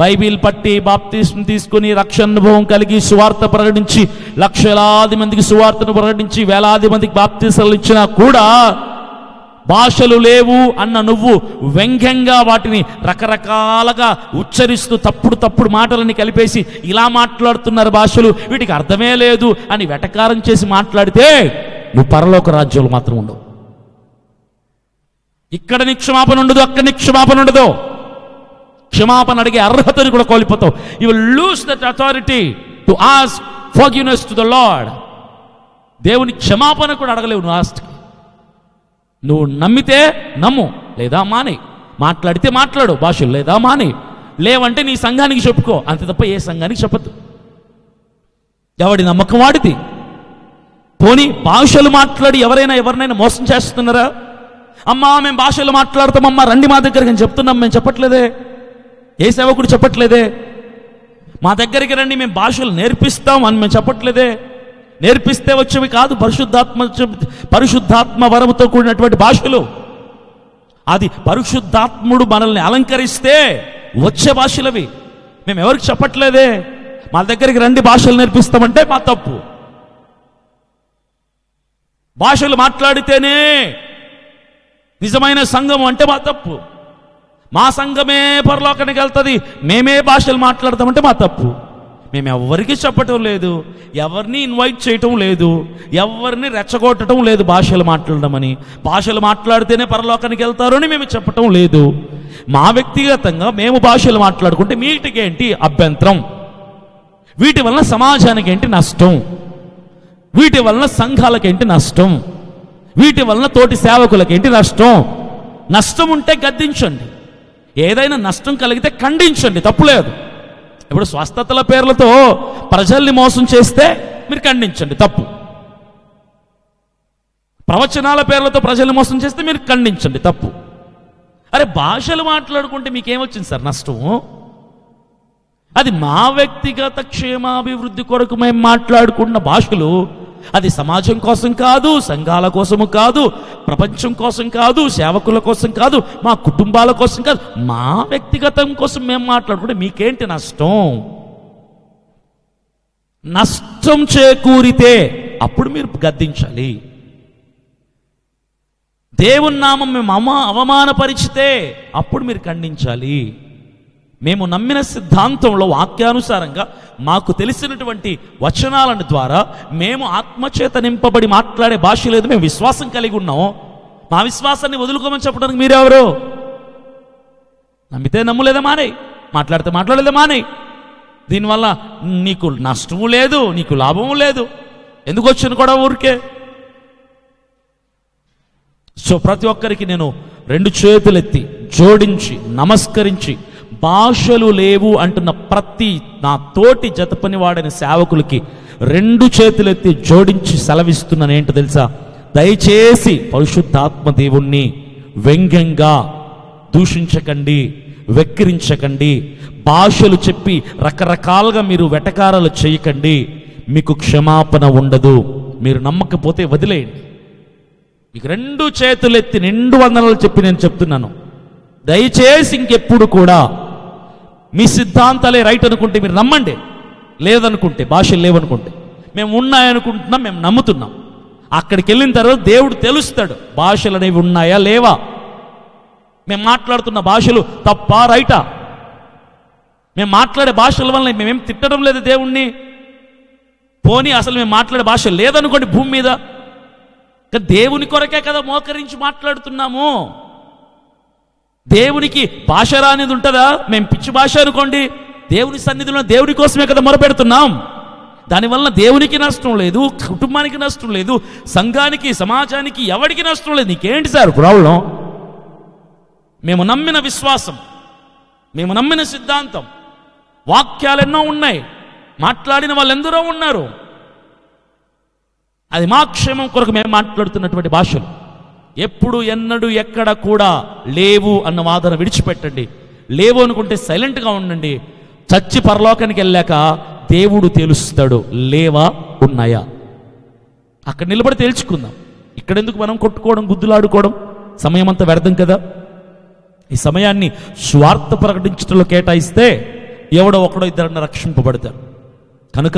బైబిల్ పట్టి బాప్తిస్మం తీసుకుని రక్షణ అనుభవం కలిగి సువార్త ప్రకటించి లక్షలాది మందికి సువార్తను ప్రకటించి వేలాది మందికి బాప్తిసాలు ఇచ్చినా కూడా భాషలు లేవు అన్న నువ్వు వ్యంగ్యంగా వాటిని రకరకాలుగా ఉచ్చరిస్తూ తప్పుడు మాటలని కలిపేసి ఇలా మాట్లాడుతున్నారు భాషలు, వీటికి అర్థమే లేదు అని వెటకారం చేసి మాట్లాడితే నువ్వు పరలోక రాజ్యాలు మాత్రం ఉండవు. ఇక్కడ నీ క్షమాపణ ఉండదు, అక్కడ నీ క్షమాపణ ఉండదు. క్షమాపణ అడిగే అర్హతని కూడా కోల్పోతావు. You will lose that authority to ask forgiveness to the Lord. దేవుని క్షమాపణ కూడా అడగలేవు నువ్వు ఆస్క్. నువ్వు నమ్మితే నమ్ము, లేదా మానే. మాట్లాడితే మాట్లాడు భాషలు, లేదా మానే. లేవంటే నీ సంఘానికి చెప్పుకో, అంతే తప్ప ఏ సంఘానికి చెప్పద్దు. ఎవడి నమ్మకం వాడిది. పోనీ భాషలు మాట్లాడి ఎవరినైనా మోసం చేస్తున్నారా? అమ్మా మేము భాషలు మాట్లాడతామమ్మా రండి మా దగ్గరికి అని చెప్తున్నాం, మేము చెప్పట్లేదే. ఏ సేవకుడు చెప్పట్లేదే. మా దగ్గరికి రండి, మేము భాషలు నేర్పిస్తాం అని మేము చెప్పట్లేదే. నేర్పిస్తే వచ్చేవి కాదు, పరిశుద్ధాత్మ వరముతో కూడినటువంటి భాషలు. అది పరిశుద్ధాత్ముడు మనల్ని అలంకరిస్తే వచ్చే భాషలవి. మేము ఎవరికి చెప్పట్లేదే. మా దగ్గరికి రండి భాషలు నేర్పిస్తామంటే మా తప్పు. భాషలు మాట్లాడితేనే నిజమైన సంఘం అంటే మా తప్పు. మా సంఘమే పరలోకానికి వెళ్తుంది, మేమే భాషలు మాట్లాడతామంటే మా తప్పు. మేము ఎవరికి చెప్పటం లేదు, ఎవరిని ఇన్వైట్ చేయటం లేదు, ఎవరిని రెచ్చగొట్టడం లేదు భాషలు మాట్లాడమని. భాషలు మాట్లాడితేనే పరలోకానికి వెళ్తారు అని మేము చెప్పటం లేదు. మా వ్యక్తిగతంగా మేము భాషలు మాట్లాడుకుంటే మీటికేంటి అభ్యంతరం? వీటి వలన సమాజానికి ఏంటి నష్టం? వీటి వలన సంఘాలకేంటి నష్టం? వీటి వలన తోటి సేవకులకేంటి నష్టం? నష్టం ఉంటే గద్దించండి, ఏదైనా నష్టం కలిగితే ఖండించండి, తప్పులేదు. ఇప్పుడు స్వస్థతల పేర్లతో ప్రజల్ని మోసం చేస్తే మీరు ఖండించండి, తప్పు. ప్రవచనాల పేర్లతో ప్రజల్ని మోసం చేస్తే మీరు ఖండించండి, తప్పు. అరే భాషలు మాట్లాడుకుంటే మీకేమొచ్చింది సార్ నష్టం? అది మా వ్యక్తిగత క్షేమాభివృద్ధి కొరకు మేము మాట్లాడుకున్న భాషలు. అది సమాజం కోసం కాదు, సంఘాల కోసము కాదు, ప్రపంచం కోసం కాదు, సేవకుల కోసం కాదు, మా కుటుంబాల కోసం కాదు, మా వ్యక్తిగతం కోసం మేము మాట్లాడుకుంటే మీకేంటి నష్టం? నష్టం చేకూరితే అప్పుడు మీరు గద్దించాలి. దేవుని నామం మేము అవమానపరిచితే అప్పుడు మీరు ఖండించాలి. మేము నమ్మిన సిద్ధాంతంలో వాక్యానుసారంగా మాకు తెలిసినటువంటి వచనాలను ద్వారా మేము ఆత్మచేత నింపబడి మాట్లాడే భాష లేదు, మేము విశ్వాసం కలిగి ఉన్నాం. మా విశ్వాసాన్ని వదులుకోమని చెప్పడానికి మీరెవరు? నమ్మితే నమ్ములేదా మానేయి, మాట్లాడితే మాట్లాడలేదా మానేయి. దీనివల్ల నీకు నష్టము లేదు, నీకు లాభము లేదు. ఎందుకు వచ్చిన కూడా ఊరికే. సో ప్రతి ఒక్కరికి నేను 2 చేతులెత్తి జోడించి నమస్కరించి, భాషలు లేవు అంటున్న ప్రతి నా తోటి జతపని వాడని సేవకులకి 2 చేతులెత్తి జోడించి సెలవిస్తున్నాను. ఏంటో తెలుసా? దయచేసి పరిశుద్ధాత్మ దేవుణ్ణి వ్యంగ్యంగా దూషించకండి, వెక్కిరించకండి. భాషలు చెప్పి రకరకాలుగా మీరు వెటకారాలు చేయకండి. మీకు క్షమాపణ ఉండదు. మీరు నమ్మకపోతే వదిలేయండి. మీకు 2 చేతులెత్తి నిండు వందనాలు చెప్పి నేను చెప్తున్నాను, దయచేసి ఇంకెప్పుడు కూడా మీ సిద్ధాంతాలే రైట్ అనుకుంటే మీరు నమ్మండి. లేదనుకుంటే, భాషలు లేవనుకుంటే, మేము ఉన్నాయనుకుంటున్నాం, మేము నమ్ముతున్నాం. అక్కడికి వెళ్ళిన తర్వాత దేవుడు తెలుస్తాడు భాషలు అనేవి ఉన్నాయా లేవా, మేము మాట్లాడుతున్న భాషలు తప్పా రైటా. మేము మాట్లాడే భాషల వల్ల మేమేం తిట్టడం లేదు దేవుణ్ణి. పోనీ అసలు మేము మాట్లాడే భాష లేదనుకోండి భూమి మీద, దేవుని కొరకే కదా మోకరించి మాట్లాడుతున్నాము. దేవునికి భాష రానిది ఉంటుందా? మేము పిచ్చి భాష అనుకోండి, దేవుని సన్నిధిలో దేవుని కోసమే కదా మొరపెడుతున్నాం. దానివల్ల దేవునికి నష్టం లేదు, కుటుంబానికి నష్టం లేదు, సంఘానికి సమాజానికి ఎవరికి నష్టం లేదు. నీకేంటి సార్ ప్రాబ్లం? మేము నమ్మిన విశ్వాసం, మేము నమ్మిన సిద్ధాంతం, వాక్యాలు ఎన్నో ఉన్నాయి, మాట్లాడిన వాళ్ళు ఎందరో ఉన్నారు. అది మా క్షేమం కొరకు మేము మాట్లాడుతున్నటువంటి భాషలు. ఎప్పుడు ఎన్నడూ ఎక్కడ కూడా లేవు అన్న వాదన విడిచిపెట్టండి. లేవు అనుకుంటే సైలెంట్గా ఉండండి. చచ్చి పరలోకానికి వెళ్ళాక దేవుడు తేలుస్తాడు లేవా ఉన్నాయా. అక్కడ నిలబడి తేల్చుకుందాం. ఇక్కడెందుకు మనం కొట్టుకోవడం, గుద్దులాడుకోవడం? సమయం అంతా వ్యర్థం కదా. ఈ సమయాన్ని స్వార్థ ప్రకటించడంలో కేటాయిస్తే ఎవడో ఒకడో ఇద్దరన్నా రక్షింపబడతారు. కనుక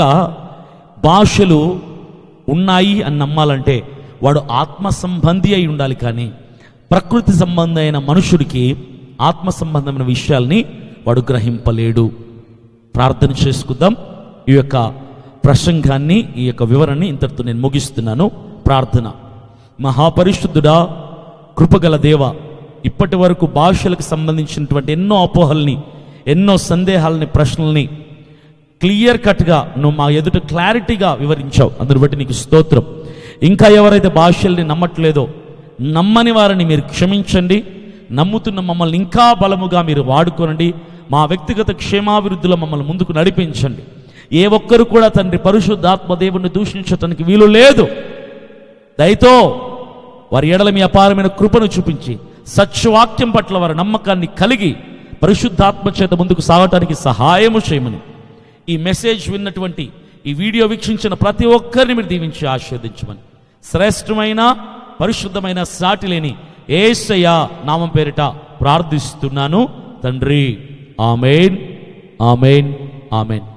భాషలు ఉన్నాయి అని నమ్మాలంటే వాడు ఆత్మ సంబంధి అయి ఉండాలి. కానీ ప్రకృతి సంబంధమైన మనుషుడికి ఆత్మ సంబంధమైన విషయాల్ని వాడు గ్రహింపలేడు. ప్రార్థన చేసుకుందాం. ఈ యొక్క ప్రసంగాన్ని, ఈ యొక్క వివరణని ఇంతటితో నేను ముగిస్తున్నాను. ప్రార్థన. మహాపరిశుద్ధుడా, కృపగల దేవ, ఇప్పటి వరకు భాషలకు సంబంధించినటువంటి ఎన్నో అపోహల్ని, ఎన్నో సందేహాలని, ప్రశ్నల్ని క్లియర్ కట్గా నువ్వు మా ఎదుట క్లారిటీగా వివరించావు. అందుని బట్టి నీకు స్తోత్రం. ఇంకా ఎవరైతే భాషల్ని నమ్మట్లేదో, నమ్మని వారిని మీరు క్షమించండి. నమ్ముతున్న మమ్మల్ని ఇంకా బలముగా మీరు వాడుకోనండి. మా వ్యక్తిగత క్షేమాభివృద్ధిలో మమ్మల్ని ముందుకు నడిపించండి. ఏ ఒక్కరు కూడా తండ్రి పరిశుద్ధాత్మ దేవుణ్ణి దూషించటానికి వీలు లేదు. దయతో వారి ఎడల మీ అపారమైన కృపను చూపించి సత్యవాక్యం పట్ల వారి నమ్మకాన్ని కలిగి పరిశుద్ధాత్మ చేత ముందుకు సాగటానికి సహాయము చేయమని ఈ మెసేజ్ విన్నటువంటి, ఈ వీడియో వీక్షించిన ప్రతి ఒక్కరిని మీరు దీవించి ఆశీర్వదించమని శ్రేష్టమైన పరిశుద్ధమైన సాటి లేని యేసయ్య నామం పేరిట ప్రార్థిస్తున్నాను తండ్రి. ఆమేన్, ఆమేన్, ఆమేన్.